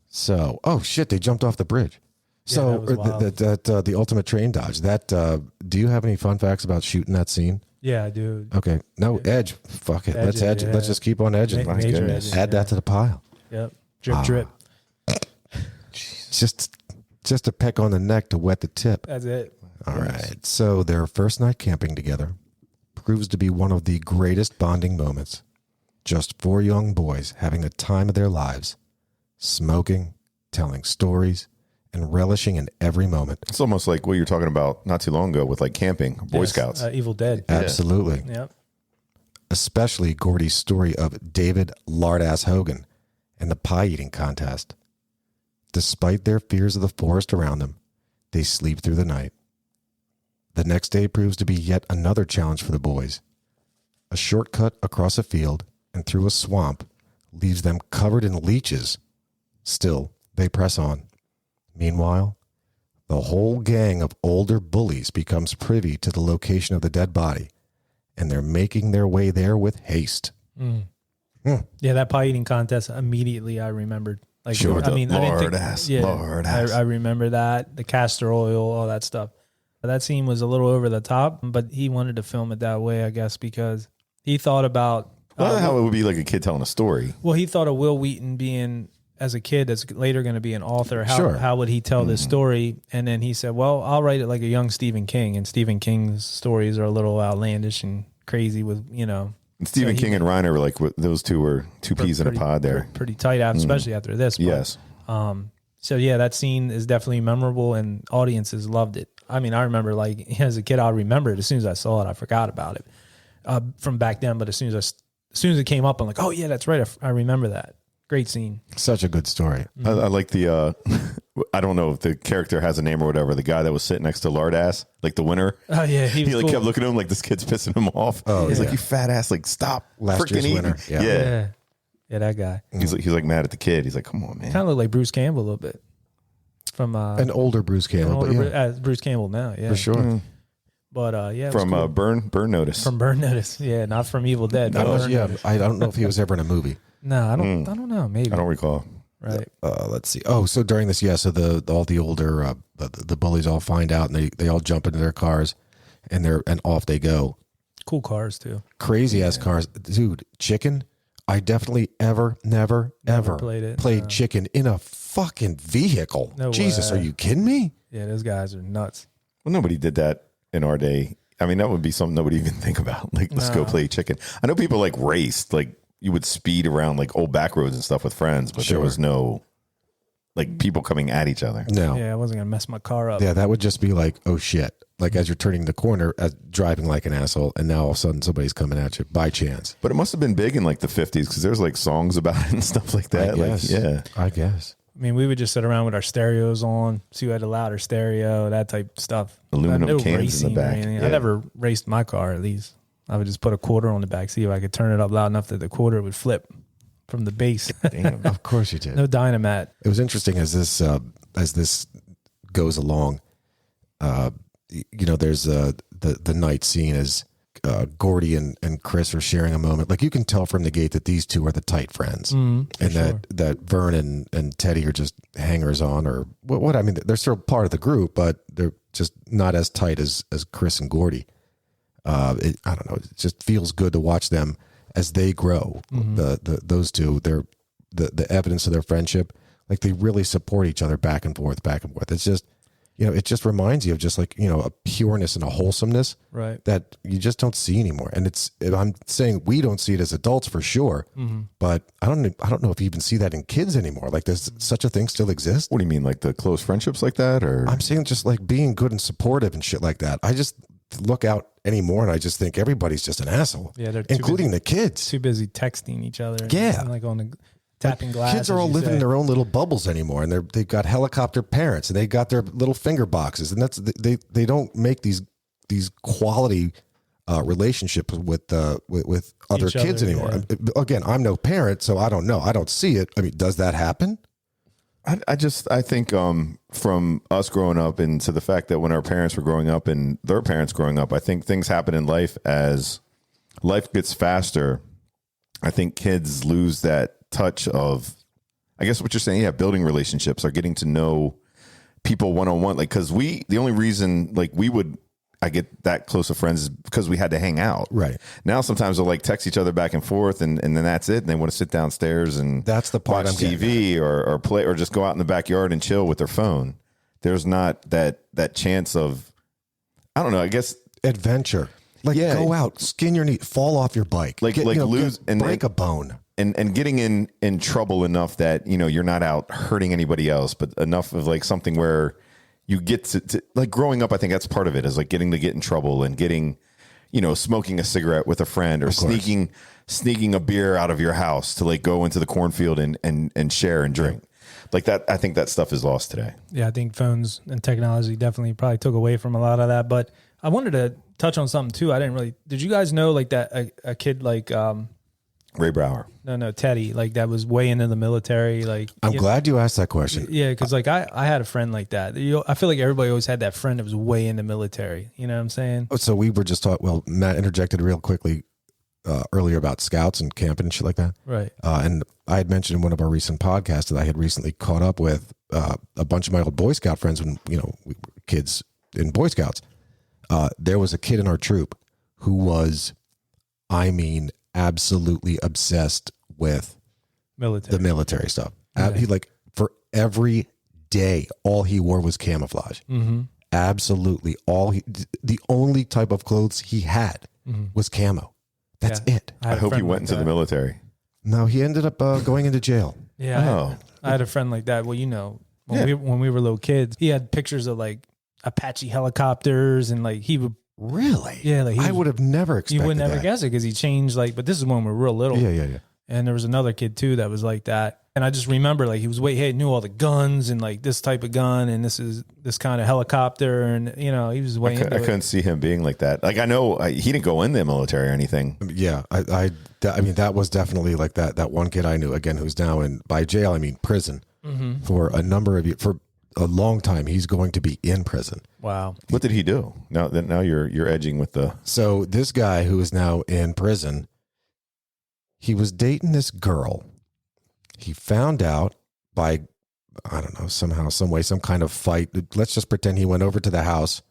So, oh shit, they jumped off the bridge. So that was wild. the ultimate train dodge. That do you have any fun facts about shooting that scene? Yeah, dude. Okay. No, edge. Fuck it. Let's edge. yeah. Let's just keep on edging. Ma- My major goodness. edging, Add that to the pile. Yep. Drip. Just a peck on the neck to wet the tip. That's it. All right. So their first night camping together proves to be one of the greatest bonding moments. Just four young boys having the time of their lives, smoking, telling stories, and relishing in every moment. it's almost like what you were talking about not too long ago with like camping, Boy Scouts. Evil Dead. Absolutely. Yep. Especially Gordy's story of David Lardass Hogan and the pie eating contest. Despite their fears of the forest around them, they sleep through the night. The next day proves to be yet another challenge for the boys. A shortcut across a field and through a swamp leaves them covered in leeches. Still, they press on. Meanwhile, the whole gang of older bullies becomes privy to the location of the dead body, and they're making their way there with haste. Yeah, that pie eating contest, immediately I remembered. Like, Sure, I mean, I didn't think, Lord-ass, yeah, Lord-ass. I remember that, the castor oil, all that stuff. That scene was a little over the top, but he wanted to film it that way, I guess, because he thought about... Well, how it would be like a kid telling a story. Well, he thought of Will Wheaton being, as a kid, that's later going to be an author. Sure. How would he tell this story? And then he said, well, I'll write it like a young Stephen King. And Stephen King's stories are a little outlandish and crazy with, And Stephen King and Reiner were like, those two were two peas in a pod there. Pretty tight, especially after this. But, Yes. So, yeah, that scene is definitely memorable, and audiences loved it. I mean, I remember, like, as a kid, I remember it. As soon as I saw it, I forgot about it from back then. But as soon as it came up, I'm like, oh, yeah, that's right. I remember that. Great scene. Such a good story. I like the, I don't know if the character has a name or whatever, the guy that was sitting next to Lardass, like the winner. Oh, yeah. He was like cool. kept looking at him like this kid's pissing him off. Oh, he's yeah. like, you fat ass, like stop Last freaking year's eating. winner. Yeah. Yeah. Yeah, that guy. He's like mad at the kid. He's like, come on, man. Kind of looked like Bruce Campbell a little bit. From An older Bruce Campbell, but yeah, Bruce Campbell now, yeah. for sure. But yeah, it was From cool. Burn Notice. From Burn Notice, yeah, not from Evil Dead. But Burn Notice. I don't know if he was ever in a movie. No, I don't know. Maybe I don't recall. right. Let's see. Oh, so during this, so all the older the bullies all find out, and they all jump into their cars, and off they go. Cool cars too. Crazy ass cars, dude. Chicken. I definitely never played it, played no. chicken in a fucking vehicle. No Jesus, way. are you kidding me? Yeah, those guys are nuts. Well, nobody did that in our day. I mean, that would be something nobody even think about. Like, let's go play chicken. I know people like raced, like you would speed around like old back roads and stuff with friends, but there was no like people coming at each other. No. Yeah, I wasn't gonna mess my car up. Yeah, that would just be like, oh shit. Like as you're turning the corner, driving like an asshole, and now all of a sudden somebody's coming at you by chance. But it must have been big in like the 50s because there's like songs about it and stuff like that. I guess. Like, yeah. I guess. I mean, we would just sit around with our stereos on, see who had a louder stereo, that type of stuff. Aluminum cans in racing the or back. anything. Yeah. I never raced my car, at least. I would just put a quarter on the back, see if I could turn it up loud enough that the quarter would flip from the bass. Damn. Of course you did. No Dynamat. It was interesting as this goes along. There's the night scene as Gordy and Chris are sharing a moment. Like you can tell from the gate that these two are the tight friends, and that Vern and Teddy are just hangers on, or what I mean. They're still part of the group, but they're just not as tight as Chris and Gordy. I don't know. It just feels good to watch them as they grow. Those two, they're the evidence of their friendship. Like they really support each other back and forth. It's just, it just reminds you of just like, a pureness and a wholesomeness Right. that you just don't see anymore. And I'm saying we don't see it as adults for sure, but I don't know if you even see that in kids anymore. Like does such a thing still exist? What do you mean, like the close friendships like that? Or I'm saying just like being good and supportive and shit like that. I just look out anymore and I just think everybody's just an asshole. Yeah, they're too including the kids. Too busy texting each other. Yeah. And like on the tapping glass. Kids are all living in their own little bubbles anymore, and they've got helicopter parents, and they got their little finger boxes, and that's they don't make these quality relationships with other Each kids other, anymore. yeah. Again, I'm no parent, so I don't know. I don't see it. I mean, does that happen? I think from us growing up and to the fact that when our parents were growing up and their parents growing up, I think things happen in life as life gets faster. I think kids lose that touch of, I guess what you're saying, yeah, building relationships or getting to know people one-on-one. Like, cause the only reason like I get that close of friends is because we had to hang out. Right. Now sometimes they'll like text each other back and forth and then that's it. And they want to sit downstairs and That's the part watch I'm getting TV or play or just go out in the backyard and chill with their phone. There's not that chance of, I don't know, I guess Adventure. Like go out, skin your knee, fall off your bike, lose and break a bone. And getting in trouble enough that, you're not out hurting anybody else, but enough of like something where you get to like growing up. I think that's part of it is like getting to get in trouble and getting, smoking a cigarette with a friend or sneaking a beer out of your house to like go into the cornfield and share and drink. Like that. I think that stuff is lost today. Yeah, I think phones and technology definitely probably took away from a lot of that. But I wanted to touch on something too. Did you guys know like that a kid like Ray Brower? No, Teddy, like that was way into the military. Like I'm glad you asked that question. Yeah, because like I had a friend like that. I feel like everybody always had that friend that was way in the military. You know what I'm saying? So we were just talking. Well, Matt interjected real quickly earlier about scouts and camping and shit like that. Right. And I had mentioned in one of our recent podcasts that I had recently caught up with a bunch of my old Boy Scout friends when we were kids in Boy Scouts. There was a kid in our troop who was, absolutely obsessed with the military stuff. Yeah. He like for every day, all he wore was camouflage. Mm-hmm. Absolutely, the only type of clothes he had was camo. That's it. I hope he went into the military. No, he ended up going into jail. Yeah. I had a friend like that. Well, when we were little kids, he had pictures of like Apache helicopters and like he would. Really? Yeah. Like I would have never expected You would never guess it because he changed but this is when we were real little. Yeah. And there was another kid too that was like that. And I just remember like he knew all the guns and like this type of gun and this is this kind of helicopter and he was way into it. I couldn't see him being like that. Like I know he didn't go in the military or anything. Yeah, I mean that was definitely like that one kid I knew again who's now by jail. I mean prison for a number of years, for a long time. He's going to be in prison. Wow. What did he do? Now you're edging with the. So this guy who is now in prison, he was dating this girl. He found out by, I don't know, somehow, some way, some kind of fight. Let's just pretend he went over to the house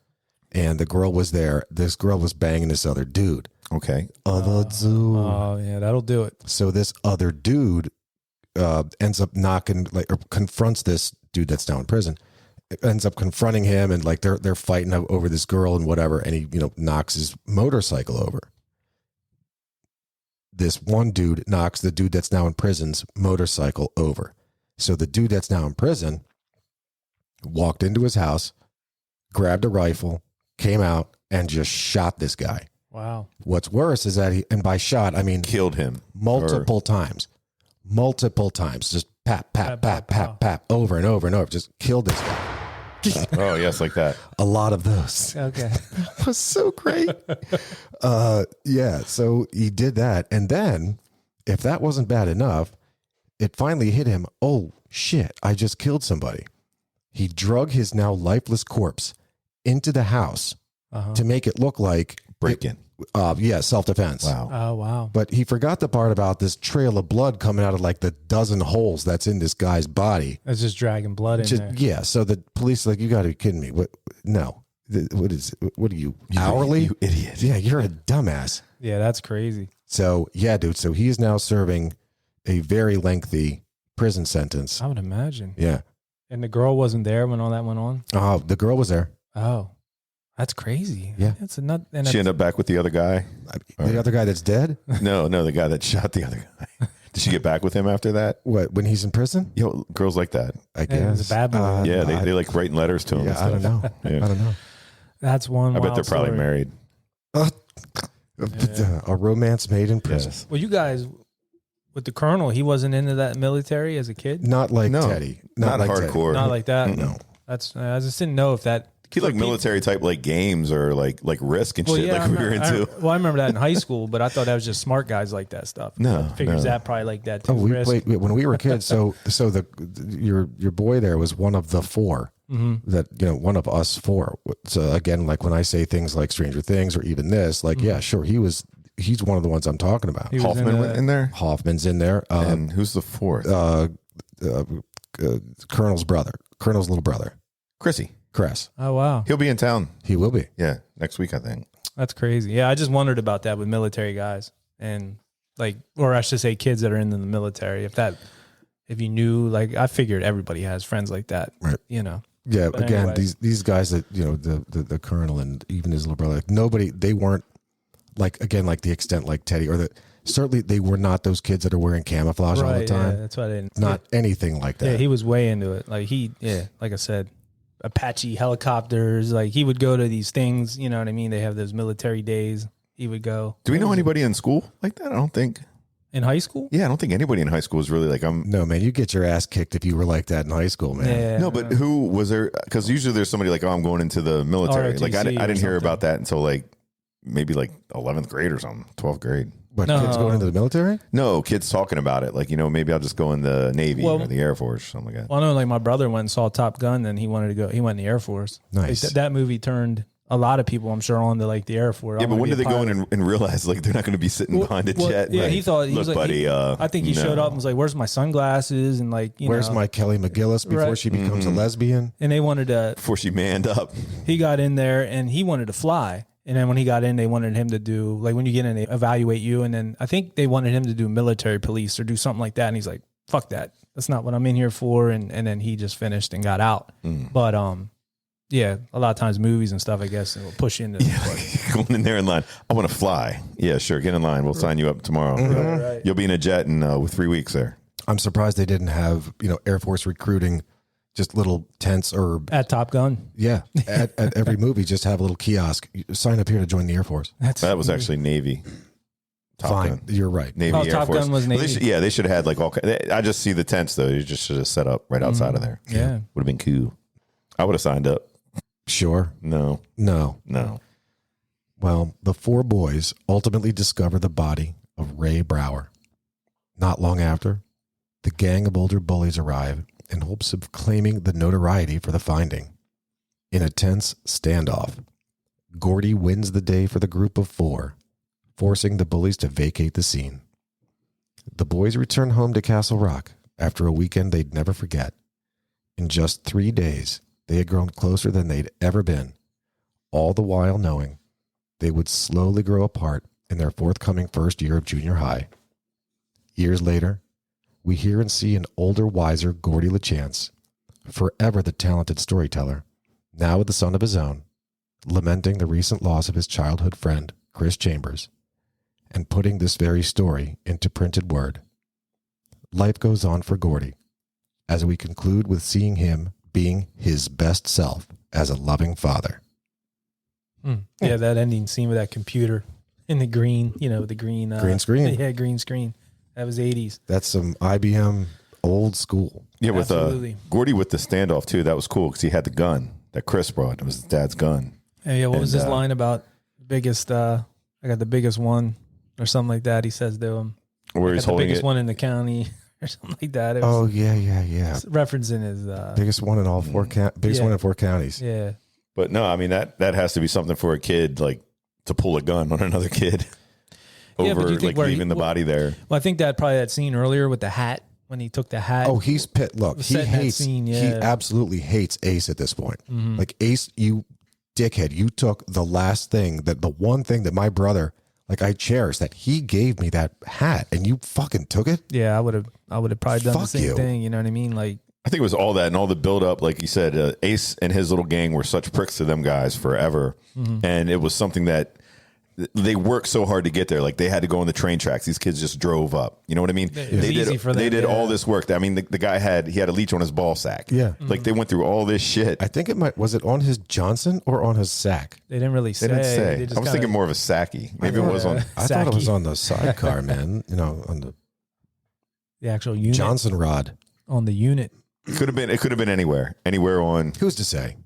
and the girl was there. This girl was banging this other dude. Okay. Other dude. Oh, yeah, that'll do it. So this other dude ends up confronts this dude that's now in prison. Ends up confronting him and like they're fighting over this girl and whatever. And he, knocks his motorcycle over. This one dude knocks the dude that's now in prison's motorcycle over. So the dude that's now in prison walked into his house, grabbed a rifle, came out, and just shot this guy. Wow. What's worse is that and by shot, I mean killed him multiple times, just pap, pap, pap, pap, pap, over and over and over. Just killed this guy. Oh, yes, like that. A lot of those. Okay. It was so great. Yeah, so he did that. And then, if that wasn't bad enough, it finally hit him. Oh, shit, I just killed somebody. He drug his now lifeless corpse into the house to make it look like Break-in. Yeah, self-defense. Wow. Oh, wow. But he forgot the part about this trail of blood coming out of like the dozen holes that's in this guy's body. That's just dragging blood in there. Yeah, so the police are like, you got to be kidding me. What? No. What are you hourly? You idiot. Yeah, you're a dumbass. Yeah, that's crazy. So, yeah, dude. So he is now serving a very lengthy prison sentence. I would imagine. Yeah. And the girl wasn't there when all that went on? Oh, the girl was there. Oh, that's crazy. Yeah. It's a nut. And She ended up back with the other guy? The other guy that's dead? No, the guy that shot the other guy. Did she get back with him after that? What, when he's in prison? Yo, girls like that. I Yeah, it was guess. a bad boy. Yeah, they like writing letters to him. Yeah, and stuff. I don't know. Yeah. I don't know. That's one. I bet they're wild probably story. married. A romance made in prison. Yes. Well, you guys, with the colonel, he wasn't into that military as a kid? Not like No, Teddy. Not like Teddy. hardcore. Not like that? No. That's, I just didn't know if that. He like military type like games or like Risk and shit like we were into. I remember that in high school, but I thought that was just smart guys like that stuff. No, Figures no. that probably like that too. Oh, we Risk. played when we were kids. So your boy there was one of the four that one of us four. So again, like when I say things like Stranger Things or even this, like yeah, sure, he's one of the ones I'm talking about. He was Hoffman in went in there. Hoffman's in there. And who's the fourth? Colonel's brother, Colonel's little brother, Chrissy. Cress. Oh, wow. He'll be in town. He will be. Yeah, next week I think. That's crazy. Yeah, I just wondered about that with military guys and like, or I should say kids that are in the military. If you knew, like, I figured everybody has friends like that, Right. Yeah, But again, anyway. these guys that the colonel and even his little brother, like nobody, they weren't like again like the extent like Teddy or certainly they were not those kids that are wearing camouflage all the time. Yeah, that's why I didn't. Not anything like that. Yeah, he was way into it. Like like I said, Apache helicopters. Like he would go to these things. You know what I mean? They have those military days. He would go. Do we know anybody in school like that? I don't think. In high school? Yeah, I don't think anybody in high school is really like No, man, you get your ass kicked if you were like that in high school, man. Yeah. No, but who was there? Because usually there's somebody like, oh, I'm going into the military. ROTC Like I didn't or hear something. about that until like maybe like 11th grade or something, 12th grade. What, No. kids going into the military? No, kids talking about it. Like, maybe I'll just go in the Navy Well- or the Air Force or something like that. Well, I know, like my brother went and saw Top Gun, and he wanted to go. He went in the Air Force. Nice. Like, that movie turned a lot of people, I'm sure, on to like the Air Force. Yeah, but when did they go in and realize like they're not going to be sitting behind a jet? Yeah, like, he thought. He look, was like, buddy. I think he showed up and was like, "Where's my sunglasses?" And like, Where's know, my Kelly McGillis before Right. she becomes a lesbian? And they wanted to. before she manned up. He got in there and he wanted to fly. And then when he got in, they wanted him to do, like when you get in, they evaluate you. And then I think they wanted him to do military police or do something like that. And he's like, fuck that. That's not what I'm in here for. And then he just finished and got out. But yeah, a lot of times movies and stuff, I guess, will push you into Going in there in line. I want to fly. Yeah, sure. Get in line. We'll sign you up tomorrow. Right. You'll be in a jet in with 3 weeks there. I'm surprised they didn't have, Air Force recruiting, just little tents or, At Top Gun. yeah, at every movie, just have a little kiosk. Sign up here to join the Air Force. That was actually Navy. Top Fine. Gun. You're right. Navy Oh, Air Top Force. Gun was Well, Navy. they should have had like all. I just see the tents though. You just should have set up right outside of there. Yeah. Would have been cool. I would have signed up. Sure. No. No. Well, the four boys ultimately discover the body of Ray Brower. Not long after, the gang of older bullies arrive in hopes of claiming the notoriety for the finding. In a tense standoff, Gordy wins the day for the group of four, forcing the bullies to vacate the scene. The boys return home to Castle Rock after a weekend they'd never forget. In just 3 days, they had grown closer than they'd ever been, all the while knowing they would slowly grow apart in their forthcoming first year of junior high. Years later, we hear and see an older, wiser Gordy LaChance, forever the talented storyteller, now with a son of his own, lamenting the recent loss of his childhood friend, Chris Chambers, and putting this very story into printed word. Life goes on for Gordy, as we conclude with seeing him being his best self as a loving father. Yeah, that ending scene with that computer in the green, the green. Green screen. Yeah, green screen. That was 80s. That's some IBM old school. Yeah, with Absolutely. Gordy with the standoff too. That was cool because he had the gun that Chris brought. It was his dad's gun. Hey, yeah, what was And, his line about biggest? I got the biggest one, or something like that. He says to him, Where "I he's got the holding biggest it. one in the county," or something like that. It was Oh yeah. referencing his. Biggest one in all four. Biggest one in 4 counties. Yeah, But no, I mean that has to be something for a kid, like to pull a gun on another kid Yeah, but over you think like where he- leaving the body there. well, I think that probably that scene earlier with the hat when he took the hat. Oh, he's pit. Look, he Setting that hates. scene, He yeah. absolutely hates Ace at this point. Mhm. Like Ace, you dickhead, you took the one thing that my brother, like I cherish, that he gave me that hat, and you fucking took it. Yeah, I would have probably done the Fuck same you. thing. You know what I mean? Like, I think it was all that and all the build up. Like you said, Ace and his little gang were such pricks to them guys forever. And it was something that they worked so hard to get there. Like they had to go on the train tracks. These kids just drove up. You know what I mean? It was They easy did, for them, they did yeah. all this work. I mean, the guy had a leech on his ball sack. Yeah. Like they went through all this shit. I think was it on his Johnson or on his sack? they didn't really say. They didn't say. They just I was kinda- thinking more of a sacky. Maybe it was on. I thought it was Sacky. on the sidecar, man. You know, on the the actual unit Johnson rod. on the unit. It could have been anywhere on. Who's to say?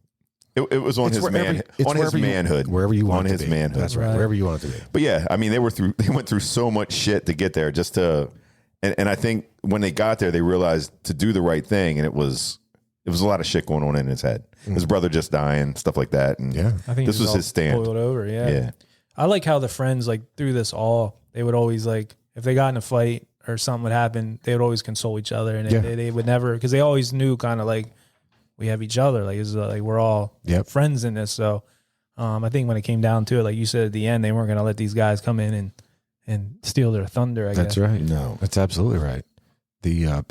It was on It's his wherever- man it's on his wherever you- manhood, Wherever you want on it his to be. manhood. That's right. Right. Wherever you want it to be. But yeah, I mean, they went through so much shit to get there just to, and I think when they got there, they realized to do the right thing, and it was a lot of shit going on in his head. His brother just dying, stuff like that, and Yeah. I think this it was all his stand. Boiled over. Yeah. Yeah. I like how the friends like through this all they would always like if they got in a fight or something would happen, they would always console each other, and Yeah. they would never because they always knew kind of like we have each other. Like it's like we're all Yep. friends in this. So I think when it came down to it, like you said at the end, they weren't going to let these guys come in and steal their thunder. I That's guess. right. No. That's absolutely right.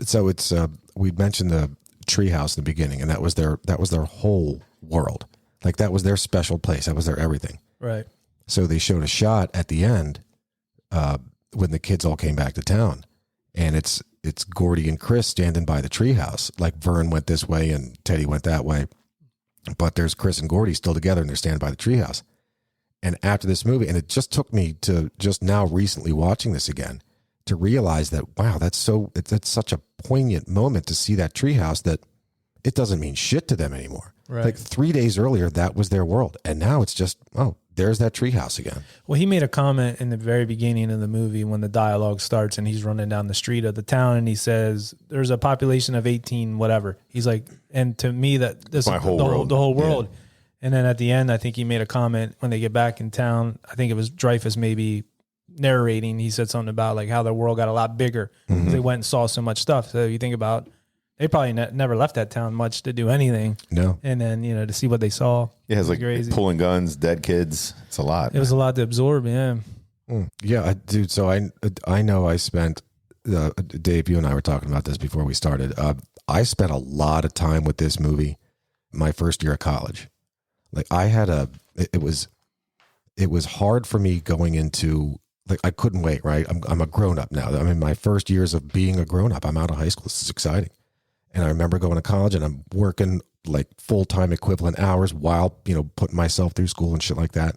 So it's we mentioned the treehouse in the beginning, and that was their whole world. Like that was their special place. That was their everything. Right. So they showed a shot at the end when the kids all came back to town, and it's Gordy and Chris standing by the treehouse. Like Vern went this way and Teddy went that way, but there's Chris and Gordy still together, and they're standing by the treehouse. And after this movie, and it just took me to just now recently watching this again to realize that wow, that's such a poignant moment to see that treehouse that it doesn't mean shit to them anymore. Right. Like 3 days earlier, that was their world, and now it's just there's that treehouse again. Well, he made a comment in the very beginning of the movie when the dialogue starts and he's running down the street of the town and he says, there's a population of 18, whatever. He's like, and to me that this My is whole world. the whole world. Yeah. And then at the end, I think he made a comment when they get back in town. I think it was Dreyfus maybe narrating. He said something about like how the world got a lot bigger because they went and saw so much stuff. So you think about, they probably never left that town much to do anything. No, And then, to see what they saw. Yeah, it's like crazy. pulling guns, dead kids. It's a lot. It was a lot to absorb. Yeah. yeah, dude. So I know I spent Dave. You and I were talking about this before we started. I spent a lot of time with this movie my first year of college. Like I had it was hard for me going into, like, I couldn't wait, right? I'm a grown up now. I'm in my first years of being a grown up. I'm out of high school. This is exciting. And I remember going to college and I'm working like full-time equivalent hours while, putting myself through school and shit like that.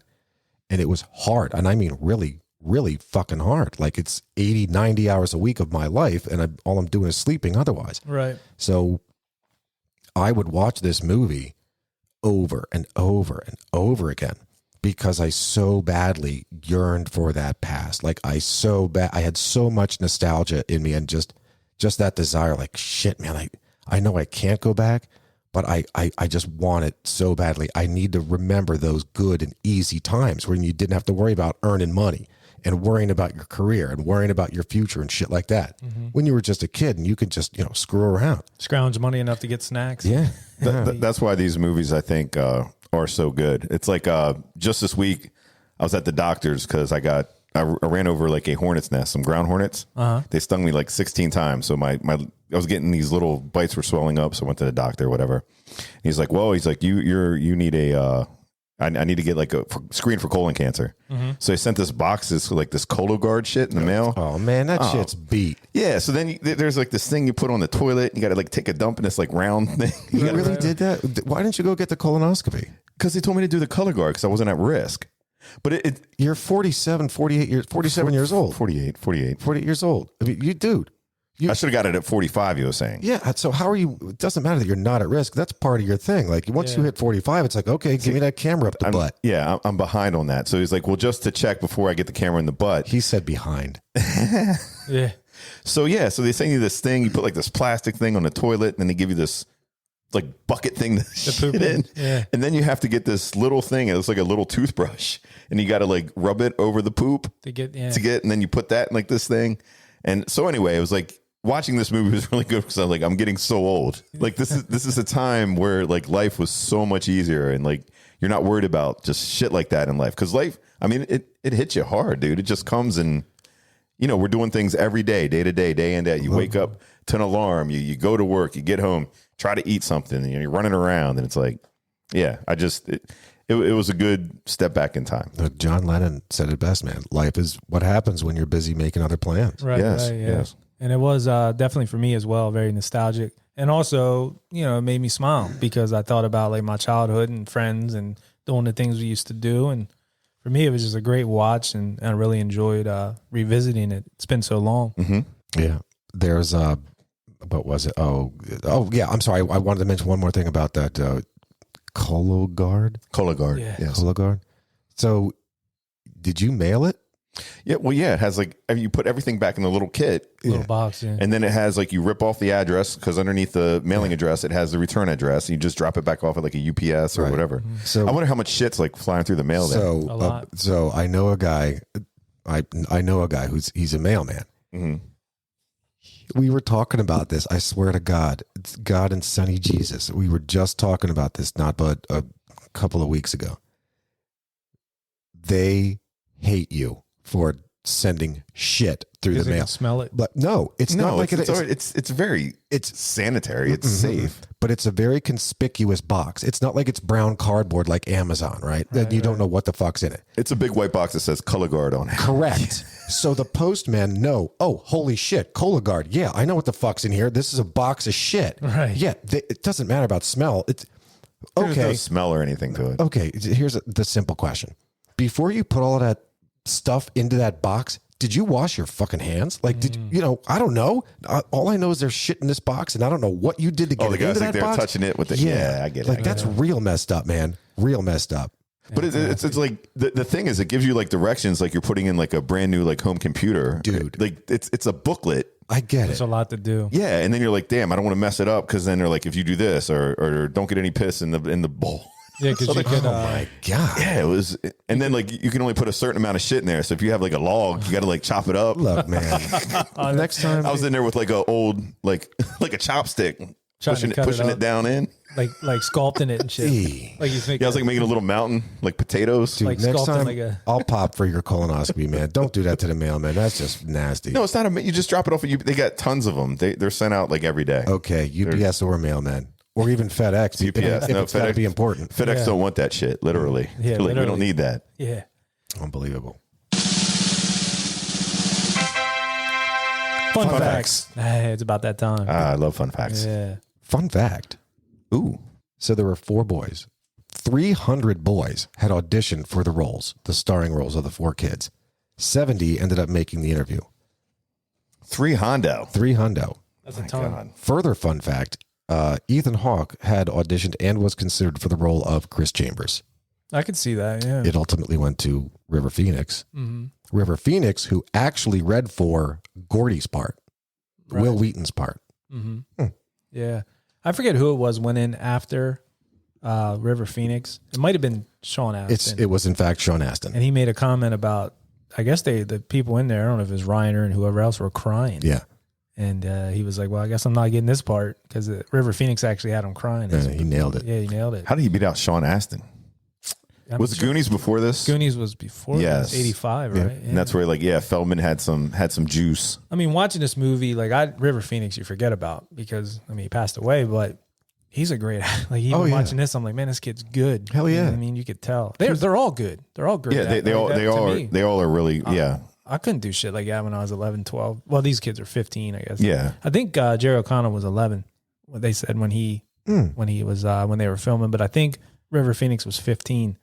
And it was hard. And I mean, really, really fucking hard. Like it's 80, 90 hours a week of my life. And all I'm doing is sleeping otherwise. Right. So I would watch this movie over and over and over again because I so badly yearned for that past. Like I had so much nostalgia in me and just that desire, like, shit, man, I know I can't go back, but I just want it so badly. I need to remember those good and easy times when you didn't have to worry about earning money and worrying about your career and worrying about your future and shit like that. When you were just a kid and you could just, screw around. Scrounge money enough to get snacks. Yeah. That's why these movies, I think, are so good. It's like just this week, I was at the doctor's because I ran over like a hornet's nest, some ground hornets. They stung me like 16 times. So I was getting these little bites were swelling up. So I went to the doctor or whatever. And he's like, whoa, he's like, you need I need to get like a screen for colon cancer. So he sent this box, this Cologuard shit in the mail. Oh man, that shit's beat. Yeah. So then there's like this thing you put on the toilet. You got to like take a dump in this like round thing. You really did that? Why didn't you go get the colonoscopy? Because they told me to do the Cologuard because I wasn't at risk. But You're 47 years old. 48. 40 years old. I mean, dude, I should have got it at 45, you were saying. Yeah. So how are you? It doesn't matter that you're not at risk. That's part of your thing. Like once you hit 45, it's like, okay, give me that camera up the butt. Yeah, I'm behind on that. So he's like, well, just to check before I get the camera in the butt. He said behind. Yeah. So they send you this thing. You put like this plastic thing on the toilet, and then they give you this like bucket thing to shit in. Yeah. And then you have to get this little thing. It looks like a little toothbrush, and you got to like rub it over the poop to get, and then you put that in like this thing. And so anyway, it was like watching this movie was really good because I'm getting so old. Like this is a time where like life was so much easier, and like you're not worried about just shit like that in life. Because life, I mean, it hits you hard, dude. It just comes and. You know, we're doing things every day, day to day, day in, day. You wake up to an alarm, you go to work, you get home, try to eat something, and you're running around, and it's like, yeah, it was a good step back in time. John Lennon said it best, man. Life is what happens when you're busy making other plans. Right. Yes, Right, yeah. yes. And it was definitely for me as well, very nostalgic. And also, you know, it made me smile because I thought about like my childhood and friends and doing the things we used to do. And for me, it was just a great watch, and I really enjoyed revisiting it. It's been so long. Mm-hmm. Yeah. There's what was it? Oh yeah. I'm sorry. I wanted to mention one more thing about that Cologuard. Yeah. Yes. Cologuard. So, did you mail it? Yeah. Well, yeah. It has like you put everything back in the little kit, Little box, yeah. and then it has like you rip off the address because underneath the mailing address it has the return address. And you just drop it back off at like a UPS or whatever. So I wonder how much shit's like flying through the mail there. So, A lot. so I know a guy. I know a guy he's a mailman. Mm-hmm. We were talking about this. I swear to God, it's God and Sonny Jesus. We were just talking about this not but a couple of weeks ago. They hate you for sending shit through the Because they mail. can smell it. But no, it's not like it's very sanitary. It's safe. But it's a very conspicuous box. It's not like it's brown cardboard like Amazon, right? That you don't know what the fuck's in it. It's a big white box that says Cologuard on it. Correct. So the postman oh, holy shit, Cologuard. Yeah, I know what the fuck's in here. This is a box of shit. Right. Yeah, it doesn't matter about smell. It's There's no okay. smell or anything to it. Okay, here's the simple question. Before you put all of that stuff into that box, did you wash your fucking hands? Like, I don't know. All I know is there's shit in this box, and I don't know what you did to get Oh, the it guys into think that they're box. touching it with the I get it. Like, that's real messed up, man. Real messed up. But it's like the thing is, it gives you like directions, like you're putting in like a brand new like home computer, Dude. Like it's a booklet. I get There's it. a lot to do. Yeah, and then you're like, damn, I don't want to mess it up because then they're like, if you do this or don't get any piss in the bowl. Yeah, because you could. Oh my God. Yeah, it was, and then like you can only put a certain amount of shit in there. So if you have like a log, you got to like chop it up. Look, man. Next time. I was in there with like a old like a chopstick, pushing it down in. like sculpting it and shit. Hey. Like you think. Yeah, I was like making a little mountain, like potatoes. Dude, like next sculpting time like a- I'll pop for your colonoscopy, man. Don't do that to the mailman. That's just nasty. No, it's not you just drop it off. They got tons of them. They're sent out like every day. Okay, UPS or mailman. Or even FedEx. UPS. If it's got to be important. FedEx Yeah. don't want that shit, literally. Yeah, Like, we literally. don't need that. Yeah. Unbelievable. Fun facts. Hey, it's about that time. I love fun facts. Yeah. Fun fact. Ooh. So there were 4 boys. 300 boys had auditioned for the roles, the starring roles of the 4 kids. 70 ended up making the interview. 3 Hondo. 3 hundo. That's a ton. God. Further fun fact, Ethan Hawke had auditioned and was considered for the role of Chris Chambers. I could see that. Yeah. It ultimately went to River Phoenix. Mm-hmm. River Phoenix, who actually read for Gordy's part, Right. Will Wheaton's part. Mm-hmm. Yeah. I forget who it was went in after River Phoenix. It might have been Sean Astin. It was in fact Sean Astin. And he made a comment about, I guess the people in there, I don't know if it was Reiner and whoever else, were crying. Yeah. And he was like, well, I guess I'm not getting this part because River Phoenix actually had him crying. He nailed it. Yeah, he nailed it. How did he beat out Sean Astin? Was Goonies before this? Goonies was before. Yes. 85, Yeah. right? Yeah. And that's where Feldman had some juice. I mean, watching this movie, like River Phoenix, you forget about because I mean he passed away, but he's a great. Like even watching this, I'm like, man, this kid's good. Hell yeah! I mean, you could tell they're all good. They're all great. Yeah, they all are really. Yeah, I couldn't do shit like that when I was 11, 12. Well, these kids are 15, I guess. Yeah, I think Jerry O'Connell was 11. What they said when he was when they were filming, but I think River Phoenix was 15.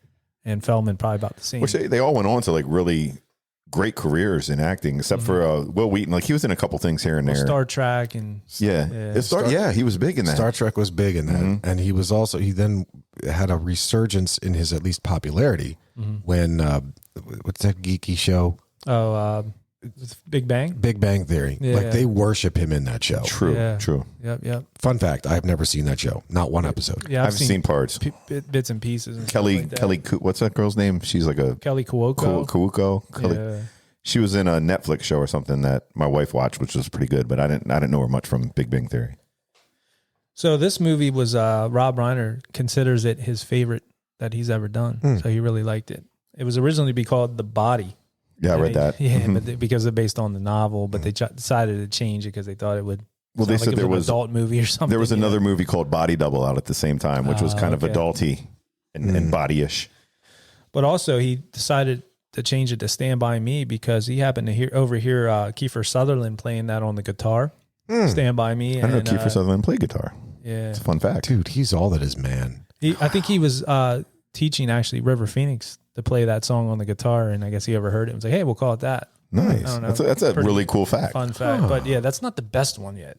And Feldman probably about the same. which they all went on to like really great careers in acting, except for Will Wheaton. Like he was in a couple things here and there. Star Trek and he was big in that. Star Trek was big in that, and he then had a resurgence in his at least popularity when what's that geeky show? Big Bang. Big Bang Theory. Yeah. Like they worship him in that show. True. Yep. Fun fact: I have never seen that show. Not one episode. Yeah, I've seen parts. Bits and pieces. And Kelly, what's that girl's name? She's like a Kelly Cuoco. Kelly. She was in a Netflix show or something that my wife watched, which was pretty good, but I didn't know her much from Big Bang Theory. So this movie was Rob Reiner considers it his favorite that he's ever done. So he really liked it. It was originally to be called The Body. Yeah, I read that. Yeah, but because they're based on the novel, but they decided to change it because they thought it would. Well, they said there was an adult movie or something. There was another movie called Body Double out at the same time, which was kind of adulty and body-ish. But also, he decided to change it to Stand By Me because he happened to overhear Kiefer Sutherland playing that on the guitar. Stand By Me. I don't know Kiefer Sutherland played guitar. Yeah, it's a fun fact, dude. He's all that is man. I think he was teaching River Phoenix to play that song on the guitar, and I guess he overheard it and was like, "Hey, we'll call it that." Nice. That's a really cool fact. Fun fact, but yeah, that's not the best one yet.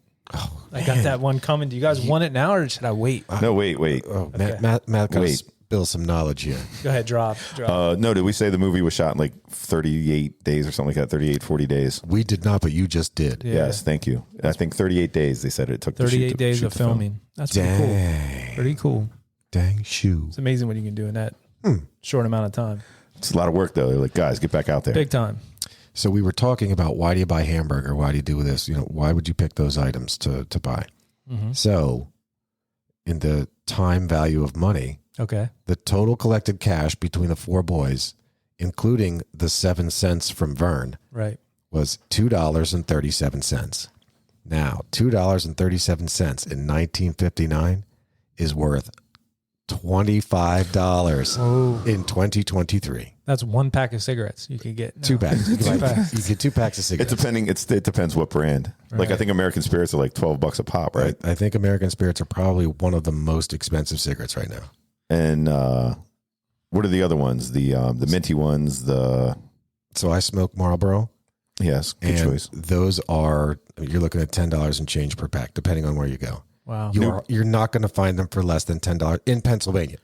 I got that one coming. Do you guys want it now, or should I wait? No, wait. Oh, okay. Matt got to spill some knowledge here. Go ahead, drop. No, did we say the movie was shot in like 38 days or something like that? 38, 40 days. We did not, but you just did. Yeah. Yes, thank you. I think 38 days. They said it took. 38 days of filming. That's pretty cool. Pretty cool. Dang shoe. It's amazing what you can do in that short amount of time. It's a lot of work, though. They're like, guys, get back out there. Big time. So we were talking about why do you buy hamburger? Why do you do this? Why would you pick those items to buy? So in the time value of money, the total collected cash between the four boys, including the 7 cents from Vern, was $2.37. Now, $2.37 in 1959 is worth $25 in 2023. That's one pack of cigarettes you could get. 2 packs. You get 2 packs of cigarettes. It depends what brand. Right. Like I think American Spirits are like $12 a pop, right? I think American Spirits are probably one of the most expensive cigarettes right now. And what are the other ones? The minty ones. So I smoke Marlboro. Yes, good choice. Those are you're looking at $10 and change per pack, depending on where you go. Wow. You're not going to find them for less than $10 in Pennsylvania.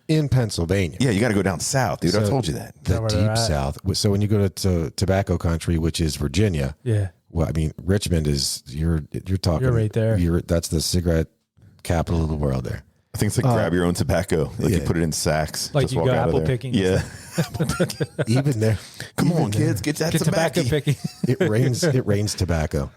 Yeah, you got to go down south, dude. So I told you that. The deep south. So when you go to tobacco country, which is Virginia. Yeah. Well, I mean, Richmond is you're talking. You're right there. That's the cigarette capital of the world there. I think it's like grab your own tobacco. Like you put it in sacks. Like just you walk go out apple of there. picking. Yeah. Even there. Come on, kids. Get that tobacco picking. It rains tobacco.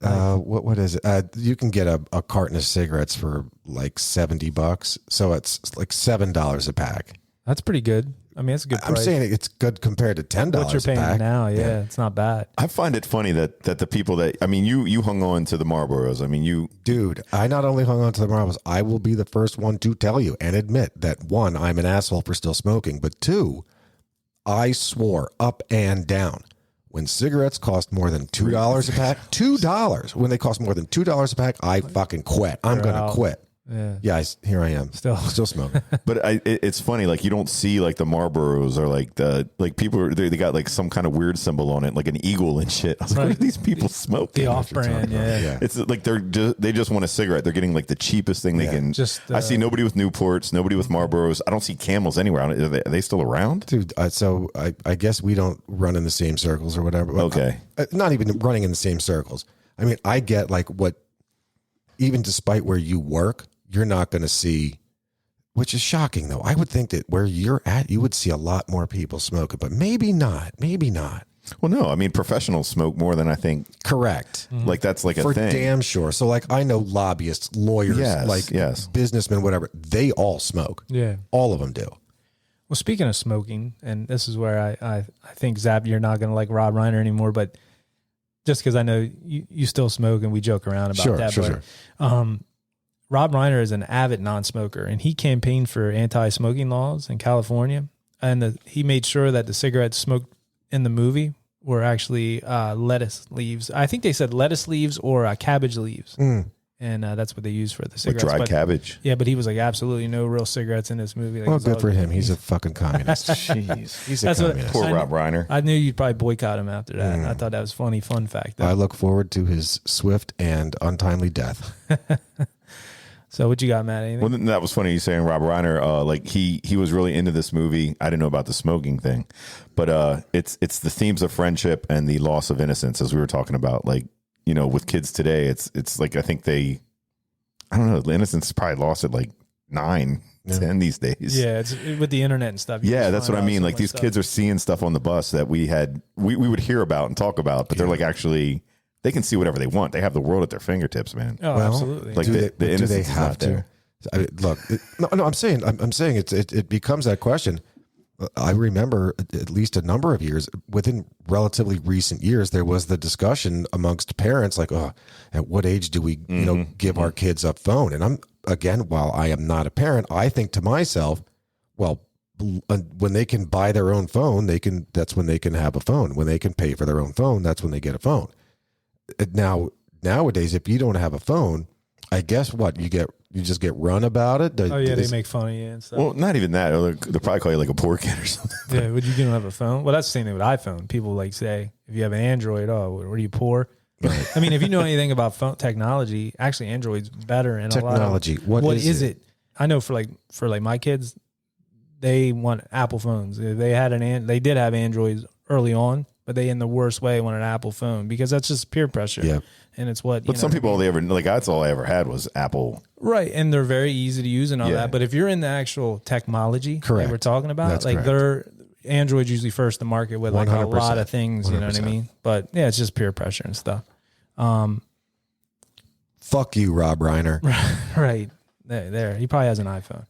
What is it? You can get a carton of cigarettes for like $70, so it's like $7 a pack. That's pretty good. I mean, it's a good price. I'm saying it's good compared to $10 what you're paying a pack. now. Yeah, it's not bad. I find it funny that the people that you hung on to the Marlboros. Dude, I not only hung on to the Marlboros, I will be the first one to tell you and admit that 1, I'm an asshole for still smoking, but 2, I swore up and down. When cigarettes cost more than $2 a pack, $2. When they cost more than $2 a pack, I fucking quit. I'm going to quit. Yeah, here I am. Still smoking. But it's funny, like you don't see like the Marlboros or like people they got like some kind of weird symbol on it, like an eagle and shit. I was like, what are these people smoking? The off-brand, yeah. It's like they just want a cigarette. They're getting like the cheapest thing they can. I see nobody with Newports, nobody with Marlboros. I don't see Camels anywhere. Are they still around? Dude, so I guess we don't run in the same circles or whatever. Okay. Not even running in the same circles. I mean, I get like what, even despite where you work, you're not going to see, which is shocking though. I would think that where you're at, you would see a lot more people smoking, but maybe not. Well, no, I mean, professionals smoke more than I think. Correct. Like that's like a for thing. Damn sure. So like I know lobbyists, lawyers, businessmen, whatever, they all smoke. Yeah. All of them do. Well, speaking of smoking, and this is where I think, Zab, you're not going to like Rob Reiner anymore, but just because I know you still smoke and we joke around about that. Sure. Rob Reiner is an avid non-smoker, and he campaigned for anti-smoking laws in California, and he made sure that the cigarettes smoked in the movie were actually lettuce leaves. I think they said lettuce leaves or cabbage leaves. and that's what they use for the With cigarettes. dried cabbage. Yeah, but he was like, absolutely no real cigarettes in this movie. Like, Well, it's good all- for him. He's a fucking communist. Jeez. He's a That's what- communist. Poor I- Rob Reiner. I knew you'd probably boycott him after that. I thought that was funny fun fact. I look forward to his swift and untimely death. So what you got, Matt? Anything? Well, that was funny you saying Rob Reiner. Like he was really into this movie. I didn't know about the smoking thing, but it's the themes of friendship and the loss of innocence, as we were talking about. Like, you know, with kids today, it's like I think I don't know, the innocence is probably lost at like 9, 10 these days. Yeah, it's with the internet and stuff. Yeah, that's what I mean. Like these kids are seeing stuff on the bus that we would hear about and talk about, but they're like actually. They can see whatever they want. They have the world at their fingertips, man. Oh, Well, absolutely. Like do the they innocence is have not to? there. I mean, look, no, I'm saying it becomes that question. I remember at least a number of years within relatively recent years, there was the discussion amongst parents like, oh, at what age do we, give our kids a phone? And while I am not a parent, I think to myself, well, when they can buy their own phone, that's when they can have a phone. When they can pay for their own phone, that's when they get a phone. Nowadays, if you don't have a phone, I guess what you just get run about it. Oh yeah, they make fun of you and stuff. Well, not even that. They'll probably call you like a poor kid or something. Yeah, would you don't have a phone? Well, that's the same thing with iPhone. People like say if you have an Android, oh, what are you poor? Right. I mean, if you know anything about phone technology, actually Android's better in Technology. a lot of What is it? I know for my kids, they want Apple phones. They did have Androids early on, but they in the worst way want an Apple phone because that's just peer pressure. Yeah. And it's what But some people, that's all I ever had was Apple. right, and they're very easy to use and all Yeah. that. But if you're in the actual technology Correct. that we're talking about, That's like correct. they're Android's usually first to market with like a 100%. lot of things, you know what I 100%. mean? But yeah, it's just peer pressure and stuff. Fuck you, Rob Reiner. Right. There. He probably has an iPhone.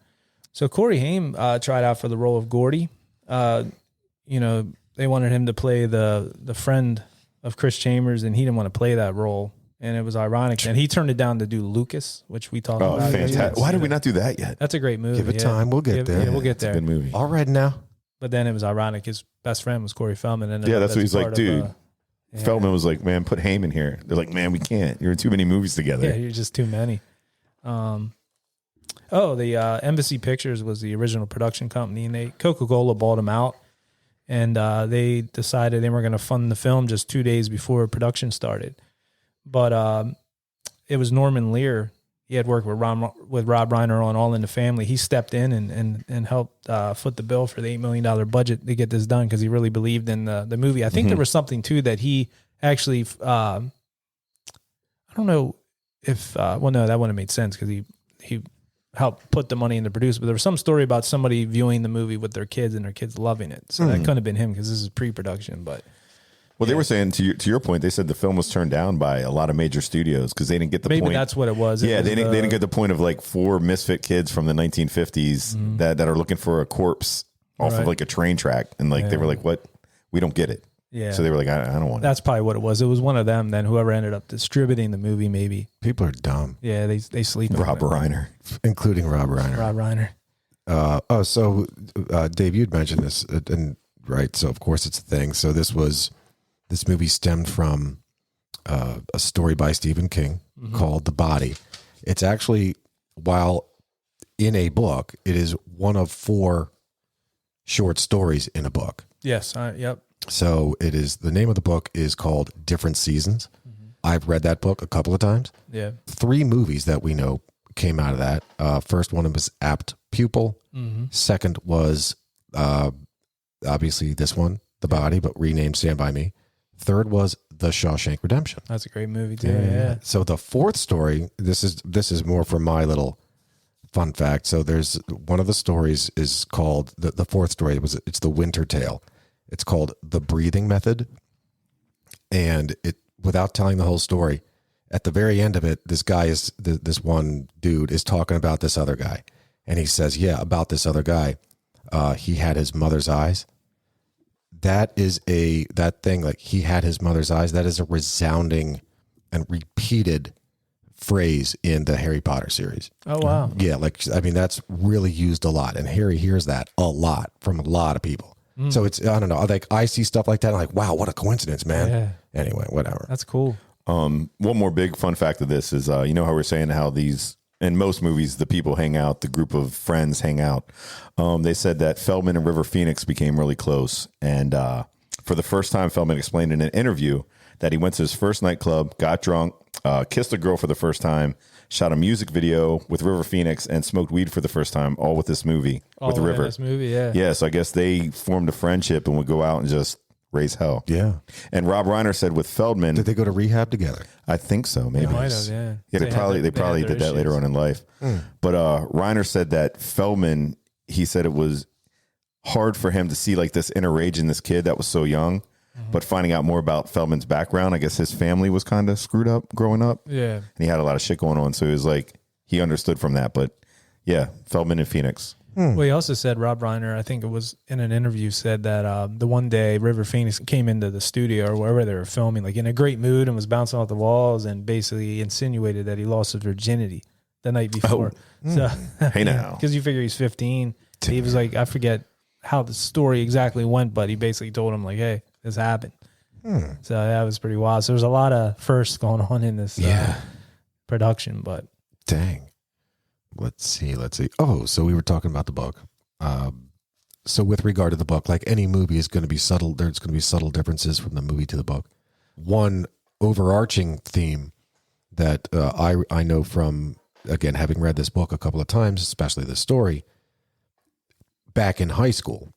So Corey Haim tried out for the role of Gordy. They wanted him to play the friend of Chris Chambers, and he didn't want to play that role. And it was ironic. And he turned it down to do Lucas, which we talked Oh, about. fantastic. Why did we not do that yet? That's a great movie. Give it yeah. time. We'll get there. Yeah, we'll get It's a there. good movie. All right now. But then it was ironic. His best friend was Corey Feldman. And Yeah, that's what he's like, part of, dude. yeah. Feldman was like, man, put Haim in here. They're like, man, we can't. You're in too many movies together. Yeah, you're just too many. The Embassy Pictures was the original production company, and Coca-Cola bought them out, and they decided they were going to fund the film just 2 days before production started. But it was Norman Lear. He had worked with Rob Reiner on All in the Family. He stepped in and helped foot the bill for the $8 million budget to get this done because he really believed in the movie. I think there was something too that he actually, I don't know if, no, that wouldn't have made sense because he helped put the money in to produce. But there was some story about somebody viewing the movie with their kids and their kids loving it. So that couldn't have been him because this is pre-production. But Well, they were saying to your point, they said the film was turned down by a lot of major studios because they didn't get the maybe point. that's what it was. Yeah, they didn't get the point of like 4 misfit kids from the 1950s that are looking for a corpse off of Right. like a train track, and like they were like, "What? We don't get it." Yeah. So they were like, "I don't want it." That's probably what it was. It was one of them. Then whoever ended up distributing the movie, maybe. People are dumb, Yeah, they sleep. on Rob it. Reiner. including Rob Reiner. Rob Reiner. So Dave, you'd mentioned this, and right. So of course it's a thing. So this movie stemmed from a story by Stephen King called The Body. It's actually, while in a book, it is one of 4 short stories in a book. Yes. Yep. So it is, the name of the book is called Different Seasons. I've read that book a couple of times. Yeah. 3 movies that we know came out of that. First one was Apt Pupil. Second was obviously this one, The Body, but renamed Stand By Me. Third was The Shawshank Redemption. That's a great movie too. Yeah. So the 4th story, this is more for my little fun fact. So there's one of the stories is called the 4th story it's the Winter Tale. It's called The Breathing Method. And it, without telling the whole story, at the very end of it, this one dude is talking about this other guy. And he says, yeah, about this other guy. He had his mother's eyes. That thing, like he had his mother's eyes. That is a resounding and repeated phrase in the Harry Potter series. Oh wow. Yeah. That's really used a lot. And Harry hears that a lot from a lot of people. So it's, I don't know, like I see stuff like that. And I'm like, wow, what a coincidence, man. Yeah. Anyway, whatever. That's cool. One more big fun fact of this is, you know how we're saying how these, in most movies, the people hang out, the group of friends hang out. They said that Feldman and River Phoenix became really close. And for the first time, Feldman explained in an interview that he went to his first nightclub, got drunk, kissed a girl for the first time, shot a music video with River Phoenix, and smoked weed for the first time, all with this movie, with River. This movie, yeah. Yeah, so I guess they formed a friendship and would go out and just raise hell. Yeah. And Rob Reiner said with Feldman, Did they go to rehab together? I think so, maybe. They might have, yeah. Yeah, they probably had did that their later issues. on in life. But Reiner said that Feldman, he said it was hard for him to see like this inner rage in this kid that was so young. But finding out more about Feldman's background, I guess his family was kind of screwed up growing up. Yeah. And he had a lot of shit going on. So it was like, he understood from that. But yeah, Feldman and Phoenix. Well, he also said, Rob Reiner, I think it was in an interview, said that the one day River Phoenix came into the studio or wherever they were filming, like in a great mood and was bouncing off the walls and basically insinuated that he lost his virginity the night before. So, Hey now. because you figure he's 15. He was like, I forget how the story exactly went, but he basically told him like, hey, this happened. So that was pretty wild. So there's a lot of firsts going on in this production, but Dang. Let's see. Oh, so we were talking about the book. So with regard to the book, like any movie is going to be subtle. There's going to be subtle differences from the movie to the book. One overarching theme that I know from, again, having read this book a couple of times, especially the story, back in high school,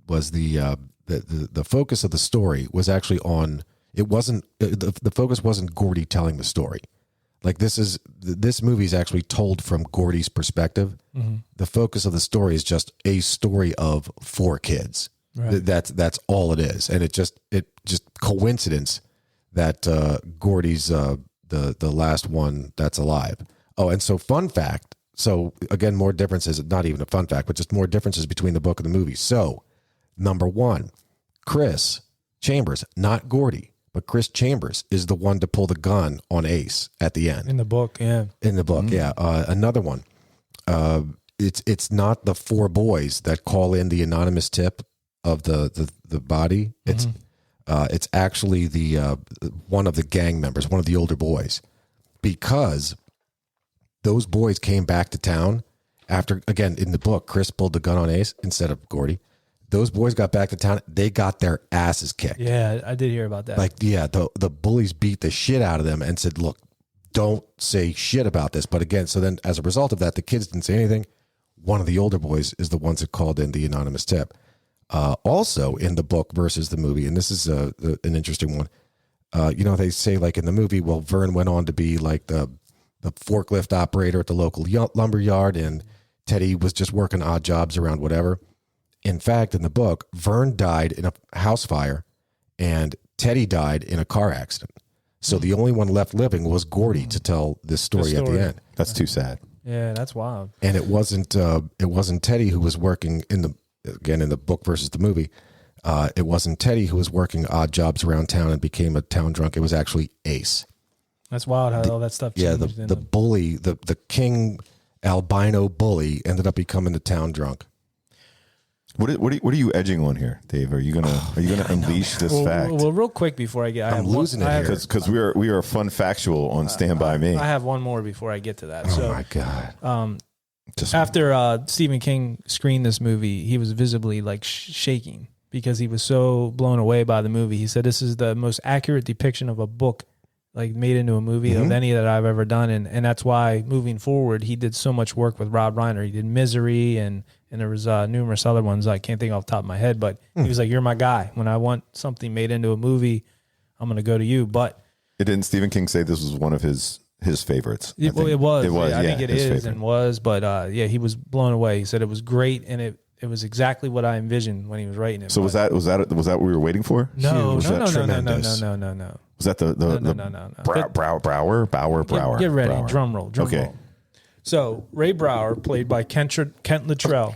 was the focus of the story was actually on, it wasn't, the focus wasn't Gordy telling the story. Like this movie is actually told from Gordy's perspective. The focus of the story is just a story of 4 kids. Right. That's all it is. And it just coincidence that Gordy's the last one that's alive. Oh, and so fun fact. So again, more differences, not even a fun fact, but just more differences between the book and the movie. So number 1, Chris Chambers, not Gordy, but Chris Chambers is the one to pull the gun on Ace at the end. in the book, yeah. In the book, yeah. Another one. It's not the 4 boys that call in the anonymous tip of the body. It's actually the one of the gang members, one of the older boys, because those boys came back to town after, again, in the book, Chris pulled the gun on Ace instead of Gordy. Those boys got back to town. They got their asses kicked. Yeah, I did hear about that. Like, yeah, the bullies beat the shit out of them and said, look, don't say shit about this. But again, so then as a result of that, the kids didn't say anything. One of the older boys is the ones that called in the anonymous tip. Also in the book versus the movie, and this is an interesting one. They say like in the movie, well, Vern went on to be like the forklift operator at the local lumber yard, and Teddy was just working odd jobs around whatever. In fact, in the book, Vern died in a house fire and Teddy died in a car accident. So the only one left living was Gordy to tell this story at the end. That's too sad. Yeah, that's wild. And it wasn't Teddy who was working in the book versus the movie. It wasn't Teddy who was working odd jobs around town and became a town drunk. It was actually Ace. That's wild how all that stuff changed. Yeah, the bully, the king albino bully ended up becoming the town drunk. What are you edging on here, Dave? Are you gonna unleash this fact? Well, real quick before I get, I'm losing it here because we are fun factual on Stand By Me. I have one more before I get to that. Oh my god! After Stephen King screened this movie, he was visibly like shaking because he was so blown away by the movie. He said, "This is the most accurate depiction of a book like made into a movie of any that I've ever done," and that's why moving forward, he did so much work with Rob Reiner. He did Misery and there was numerous other ones I can't think off the top of my head, but he was like, "You're my guy. When I want something made into a movie, I'm going to go to you." But didn't Stephen King say this was one of his favorites? It was. It was. I think it his is favorite. and was. But he was blown away. He said it was great, and it was exactly what I envisioned when he was writing it. So was that what we were waiting for? No. Was that tremendous? No. Was that the Brower? Get ready. Brower. Drum roll. Okay. So Ray Brower, played by Kent Luttrell.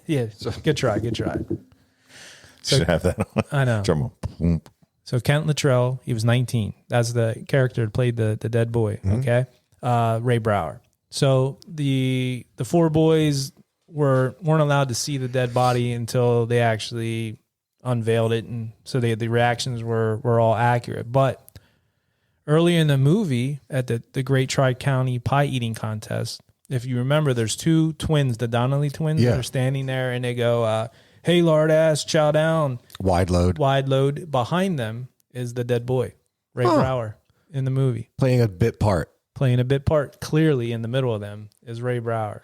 Yeah, good try. Should have that on. I know. Drum roll. So Kent Luttrell, he was 19. That's the character that played the dead boy. Okay, Ray Brower. So the 4 boys weren't allowed to see the dead body until they actually unveiled it, and so the reactions were all accurate. But early in the movie, at the Great Tri-County Pie Eating Contest, if you remember, there's two twins, the Donnelly twins, that are standing there, and they go, "Hey, lard ass, chow down." Wide load. Behind them is the dead boy, Ray Brower, in the movie. Playing a bit part. Clearly in the middle of them is Ray Brower.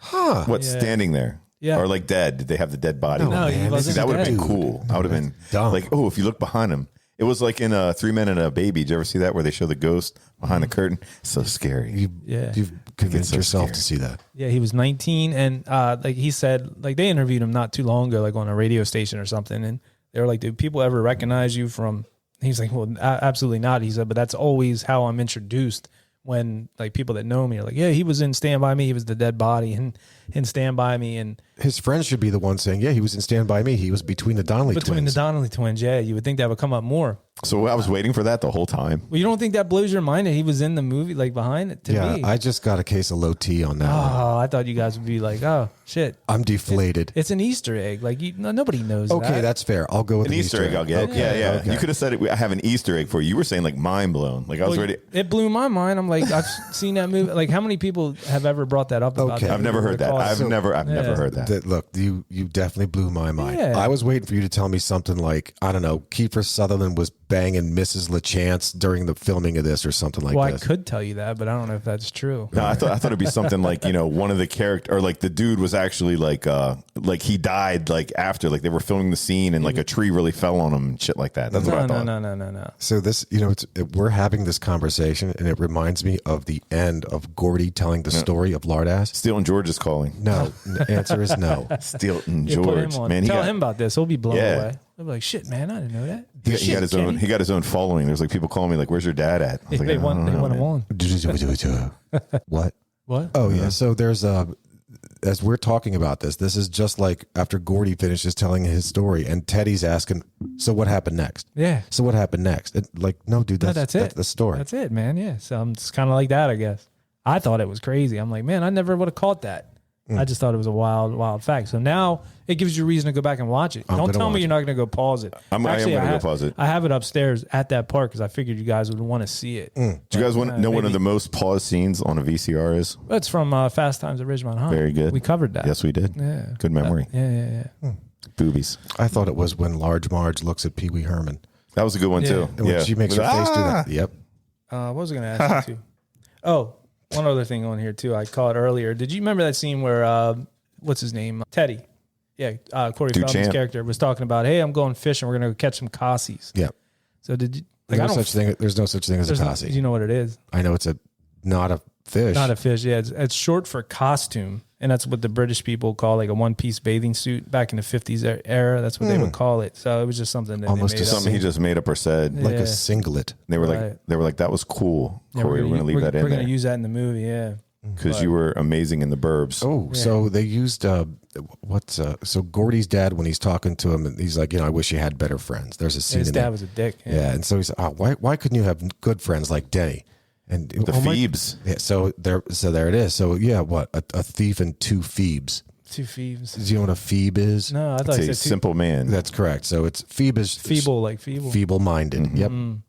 Standing there? Yeah. Or like dead? Did they have the dead body? No, he wasn't. That would have been cool. I would have been dumb. Like, oh, if you look behind him. It was like in a 3 Men and a Baby. Did you ever see that where they show the ghost behind the curtain? So scary. You've convinced yourself to see that. Yeah, he was 19, and like he said, like they interviewed him not too long ago, like on a radio station or something, and they were like, "Do people ever recognize you from?" He's like, "Well, absolutely not." He said, "But that's always how I'm introduced when like people that know me are like, yeah, he was in Stand By Me. He was the dead body in Stand By Me." And his friends should be the ones saying, yeah, he was in Stand By Me. He was between the Donnelly twins. Yeah. You would think that would come up more. So I was waiting for that the whole time. Well, you don't think that blows your mind that he was in the movie, like behind it? Me. I just got a case of low T on that. Oh, I thought you guys would be like, oh, shit. I'm deflated. It's an Easter egg. Like, nobody knows that. Okay, that's fair. I'll go with an Easter egg. I'll get. Okay. Yeah. Okay. You could have said it. I have an Easter egg for you. You were saying like mind blown. Like I was ready. It blew my mind. I'm like, I've seen that movie. Like, how many people have ever brought that up about that? I've never heard that. I've never heard that. Look, you definitely blew my mind. Yeah. I was waiting for you to tell me something like, I don't know, Kiefer Sutherland was banging Mrs. LaChance during the filming of this or something like well, this. I could tell you that, but I don't know if that's true. No, I thought it'd be something like, one of the character or like the dude was actually like he died like after like they were filming the scene and like a tree really fell on him and shit like that. That's what I thought. No. So this, we're having this conversation and it reminds me of the end of Gordy telling the story of Lardass. Stilton George is calling. No, the answer is no. Stilton George, man, tell him about this. He'll be blown away. He'll be like, shit, man, I didn't know that. He got his own following. There's like people calling me like, "Where's your dad at?" I was like, they want him on. What? What? Oh yeah. So there's as we're talking about this is just like after Gordy finishes telling his story and Teddy's asking, "So what happened next?" Yeah. So what happened next? And like, no, dude, that's it. That's the story. That's it, man. Yeah. So I'm just kind of like that, I guess. I thought it was crazy. I'm like, man, I never would have caught that. I just thought it was a wild fact. So now it gives you a reason to go back and watch it. Don't tell me you're not going to go pause it. I am going to go pause it. I have it upstairs at that park because I figured you guys would want to see it. Do you guys want to know one of the most paused scenes on a VCR is? That's from Fast Times at Ridgemont High. Very good. We covered that. Yes, we did. Yeah. Good memory. Yeah. Boobies. I thought it was when Large Marge looks at Pee Wee Herman. That was a good one too. And when she makes her face do that. Yep. What was I going to ask you too? Oh, one other thing on here too. I caught earlier. Did you remember that scene where what's his name? Teddy. Yeah, Corey Feldman's character was talking about, hey, I'm going fishing. We're going to go catch some Cassies. Yeah. So did you? Like, there's no such thing as a Cassie. Do you know what it is? I know it's not a fish. Not a fish. Yeah, it's short for costume, and that's what the British people call like a one-piece bathing suit back in the 50s era. That's what they would call it. So it was just something that almost just something he just made up or said, like a singlet. They were like, that was cool. Corey, we're going to leave that in. We're going to use that in the movie. Yeah. Because you were amazing in the Burbs. Oh, yeah. So they used so Gordy's dad, when he's talking to him, and he's like, I wish you had better friends. There's a scene. His dad was a dick. Yeah, and so he's why couldn't you have good friends like Denny and the Phoebes? Yeah, so there it is. So yeah, what a thief and two Phoebes. Two Phoebes. Do you know what a Phoebe is? No, I thought it's a simple man. That's correct. So it's Phoebe is feeble, like feeble, feeble-minded. Mm-hmm. Yep.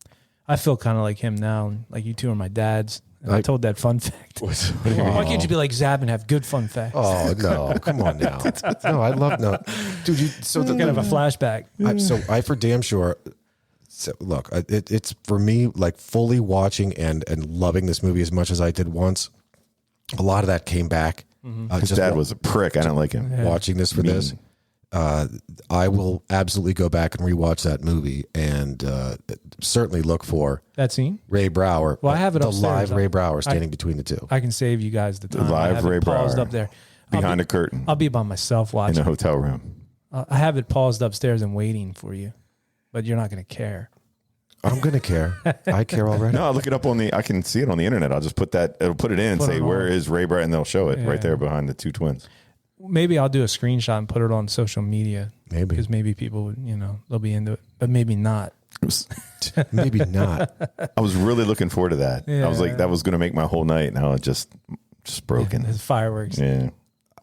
I feel kind of like him now. Like you two are my dads. I told that fun fact. Why can't you be like Zab and have good fun facts? Oh no! Come on now. No, I love dude. So kind of a flashback. I for damn sure. So look, it's for me like fully watching and loving this movie as much as I did once. A lot of that came back. His dad was a prick. I don't like him. Watching this for this. I will absolutely go back and rewatch that movie and certainly look for that scene. Ray Brower. Well, I have it the upstairs. live Ray Brower standing between the two. I can save you guys the time. The live Ray Brower up there behind a curtain. I'll be by myself watching in a hotel room. I have it paused upstairs and waiting for you, but you're not going to care. I'm going to care. I care already. No, I'll look it up I can see it on the internet. I'll just put it in and say, where is Ray Brower? And they'll show it right there behind the two twins. Maybe I'll do a screenshot and put it on social media. Maybe. Because maybe people would, they'll be into it, but maybe not. Maybe not. I was really looking forward to that. Yeah. I was like, that was going to make my whole night. Now it's just broken. It's fireworks. Yeah.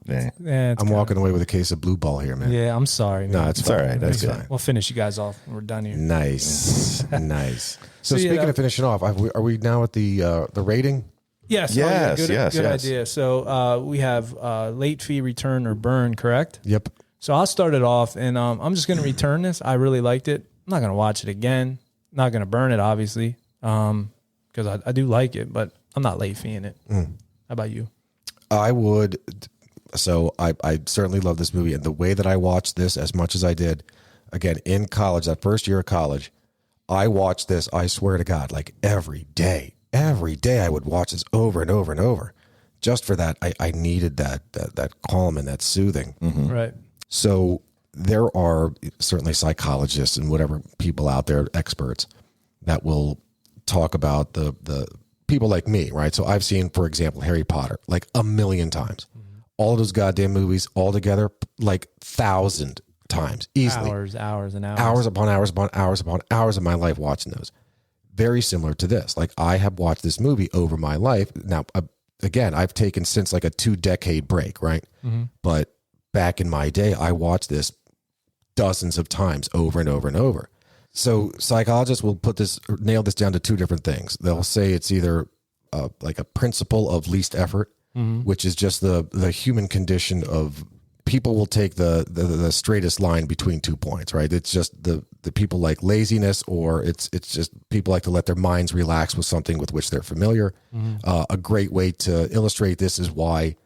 Yeah. I'm walking away with a case of Blue Ball here, man. Yeah, I'm sorry. No, Man. it's It's all fine. right. That's It's good. We'll finish you guys off. We're done here. Nice, nice. So yeah, speaking of finishing off, are we now at the rating? Yes. Yes, Good, yes, good yes. idea. So we have late fee, return, or burn, correct? Yep. So I'll start it off, and I'm just going to return this. I really liked it. I'm not going to watch it again. Not going to burn it, obviously, because I do like it, but I'm not late feeing it. How about you? I would. So I certainly love this movie, and the way that I watched this as much as I did, again, in college, that first year of college, I watched this, I swear to God, like every day. Every day I would watch this over and over and over. Just for that, I needed that calm and that soothing. Right. So there are certainly psychologists and whatever people out there, experts, that will talk about the people like me, right? So I've seen, for example, Harry Potter like 1,000,000 times. All of those goddamn movies all together, like 1,000 times, easily. Hours and hours. Hours upon hours upon hours upon hours of my life watching those. Very similar to this. Like I have watched this movie over my life. Now, again, I've taken since like a 2-decade break, right? But back in my day, I watched this dozens of times over and over and over. So psychologists will nail this down to two different things. They'll say it's either like a principle of least effort, which is just the human condition of people will take the straightest line between 2 points, right? It's just the people like laziness, or it's just people like to let their minds relax with something with which they're familiar. A great way to illustrate this is why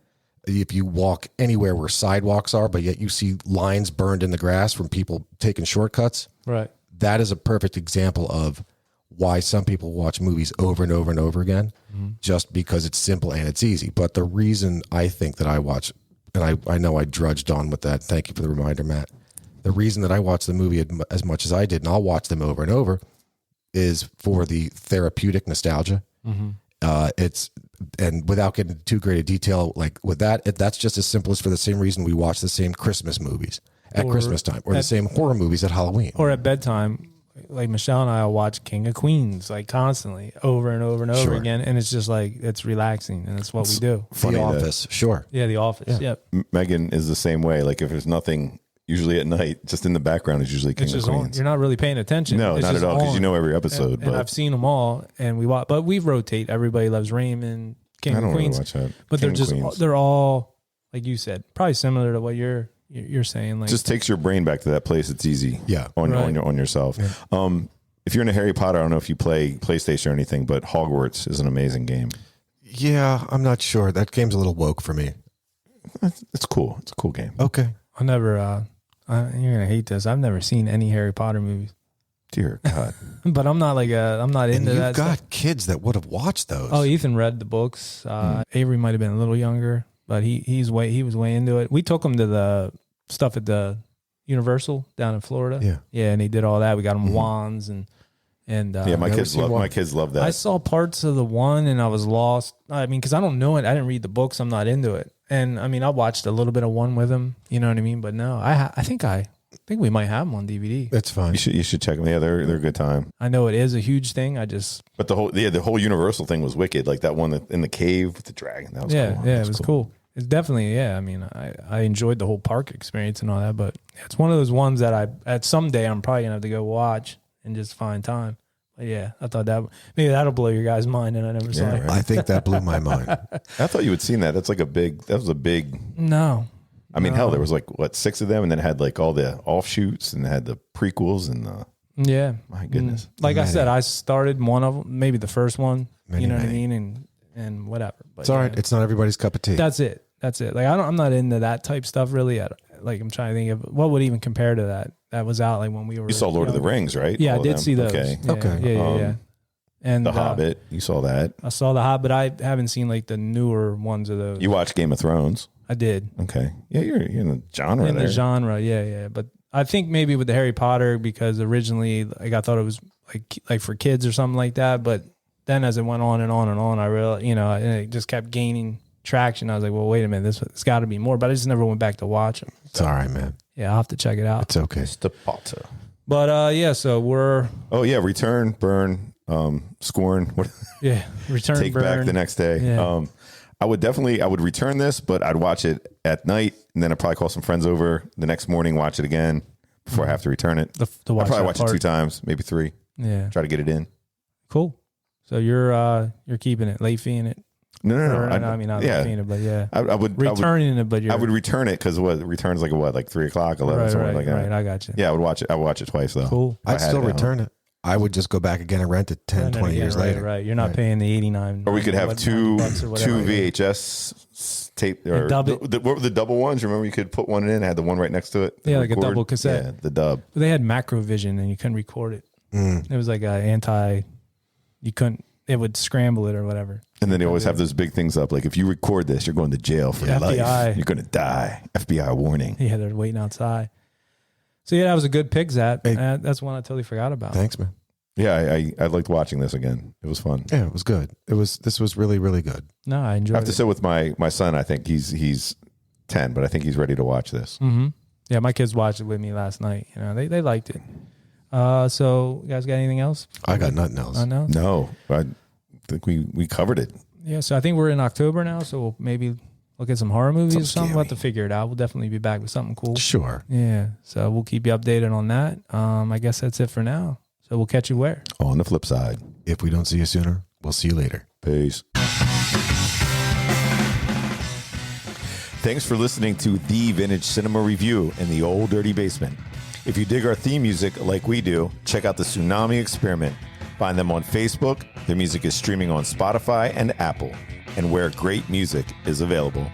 if you walk anywhere where sidewalks are, but yet you see lines burned in the grass from people taking shortcuts, Right. that is a perfect example of why some people watch movies over and over and over again, just because it's simple and it's easy. But the reason I think that I watch, and I know I drudged on with that. Thank you for the reminder, Matt. The reason that I watch the movie as much as I did, and I'll watch them over and over, is for the therapeutic nostalgia. And without getting into too great a detail, like with that's just as simple as for the same reason we watch the same Christmas movies at Christmas time, or the same horror movies at Halloween, Or at bedtime. Like Michelle and I will watch King of Queens like constantly over and over and over again, and it's just like it's relaxing, and that's what we do. The Office, sure. Yeah, The Office. Yep. Megan is the same way. Like if there's nothing, usually at night, just in the background is usually King It's of just on. Queens. You're not really paying attention. No, It's not just at all, because you on. know every episode. And I've seen them all, and we watch, but we rotate. Everybody Loves Raymond, King I don't of really Queens, watch that. but King they're of just Queens. they're all like you said, probably similar to what you're saying. Like just takes your brain back to that place. It's easy. Yeah. On yourself. Yeah. If you're into Harry Potter, I don't know if you play PlayStation or anything, but Hogwarts is an amazing game. Yeah, I'm not sure. That game's a little woke for me. It's cool. It's a cool game. Okay. I never. You're gonna hate this. I've never seen any Harry Potter movies, Dear God. but I'm not like I'm not And into you've that. got Stuff. kids that would have watched those. Oh, Ethan read the books. Avery might have been a little younger, but he was way into it. We took him to the stuff at the Universal down in Florida. Yeah, and he did all that. We got him wands and Yeah, my kids love that. I saw parts of the one and I was lost. I mean, because I don't know it. I didn't read the books. I'm not into it. And I mean, I watched a little bit of one with him. You know what I mean? But no, I think we might have them on DVD. That's fine. You should check them. Yeah, they're a good time. I know it is a huge thing. But the whole Universal thing was wicked. Like that one in the cave with the dragon. That was cool. Yeah, it was cool. It's definitely, I mean, I enjoyed the whole park experience and all that, but it's one of those ones that at someday I'm probably gonna have to go watch and just find time. But yeah, I thought maybe that'll blow your guys' mind, and I never saw it. Right. I think that blew my mind. I thought you had seen that. That was a big. No. I mean, hell, there was like 6 of them, and then it had like all the offshoots, and it had the prequels, and yeah, my goodness. Like I said, I started one of them, maybe the first one. You know what I mean, and whatever. But It's all right. It's not everybody's cup of tea. That's it. Like I'm not into that type stuff really. Like I'm trying to think of what would even compare to that. That was out like when we were. You saw Lord of the Rings, right? Yeah, All I did of them? see those. Okay. Yeah. And The Hobbit, you saw that. I saw The Hobbit. I haven't seen like the newer ones of those. You watched Game of Thrones. I did. Okay. Yeah, you're in the genre In there. the genre, yeah. But I think maybe with the Harry Potter, because originally like I thought it was like for kids or something like that. But then as it went on and on and on, I realized, and it just kept gaining traction. I was like, well, wait a minute, it's got to be more. But I just never went back to watch them. It's all right, man. Yeah, I'll have to check it out. It's okay. The Potter. But yeah, so we're return, burn, scorn. return, Take burn. back the next day. Yeah. I would return this, but I'd watch it at night, and then I'd probably call some friends over the next morning, watch it again before I have to return it. I'd probably watch it 2 times, maybe 3. Yeah. Try to get it in. Cool. So you're keeping it, late feeing it. No. I mean, not late feeing it, but yeah. I would returning it, but I would return it because returns like 3 o'clock, 11, something like that. Right, I got you. Yeah, I would watch it. I would watch it twice though. Cool. I'd still return it. I would just go back again and rent it 10, 20 years later. Right. You're not paying the 89. Or we could have two VHS tape or what were the double ones? Remember, you could put one in, had the one right next to it. Yeah, like a double cassette. Yeah, the dub. But they had macrovision and you couldn't record it. It was like you couldn't. It would scramble it or whatever. And then they always have those big things up, like if you record this, you're going to jail for life. You're going to die. FBI warning. Yeah, they're waiting outside. So yeah, that was a good pick, Zap. Hey, that's one I totally forgot about. Thanks, man. Yeah, I liked watching this again. It was fun. Yeah, it was good. This was really, really good. No, I enjoyed it. I have to say with my son, I think he's 10, but I think he's ready to watch this. Mm-hmm. Yeah, my kids watched it with me last night. You know, they liked it. So you guys got anything else? I got nothing else. No, I think we covered it. Yeah, so I think we're in October now, so we'll maybe look at some horror movies or something. We'll have to figure it out. We'll definitely be back with something cool. Sure. Yeah, so we'll keep you updated on that. I guess that's it for now. So we'll catch you where? On the flip side. If we don't see you sooner, we'll see you later. Peace. Thanks for listening to The Vintage Cinema Review in the Old Dirty Basement. If you dig our theme music like we do, check out the Tsunami Experiment. Find them on Facebook. Their music is streaming on Spotify and Apple, and where great music is available.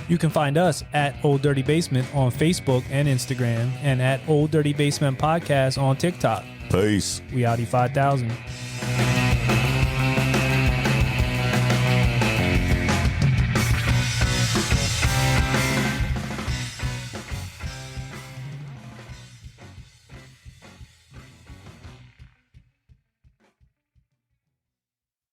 You can find us at Old Dirty Basement on Facebook and Instagram, and at Old Dirty Basement Podcast on TikTok. Peace. We Audi 5000.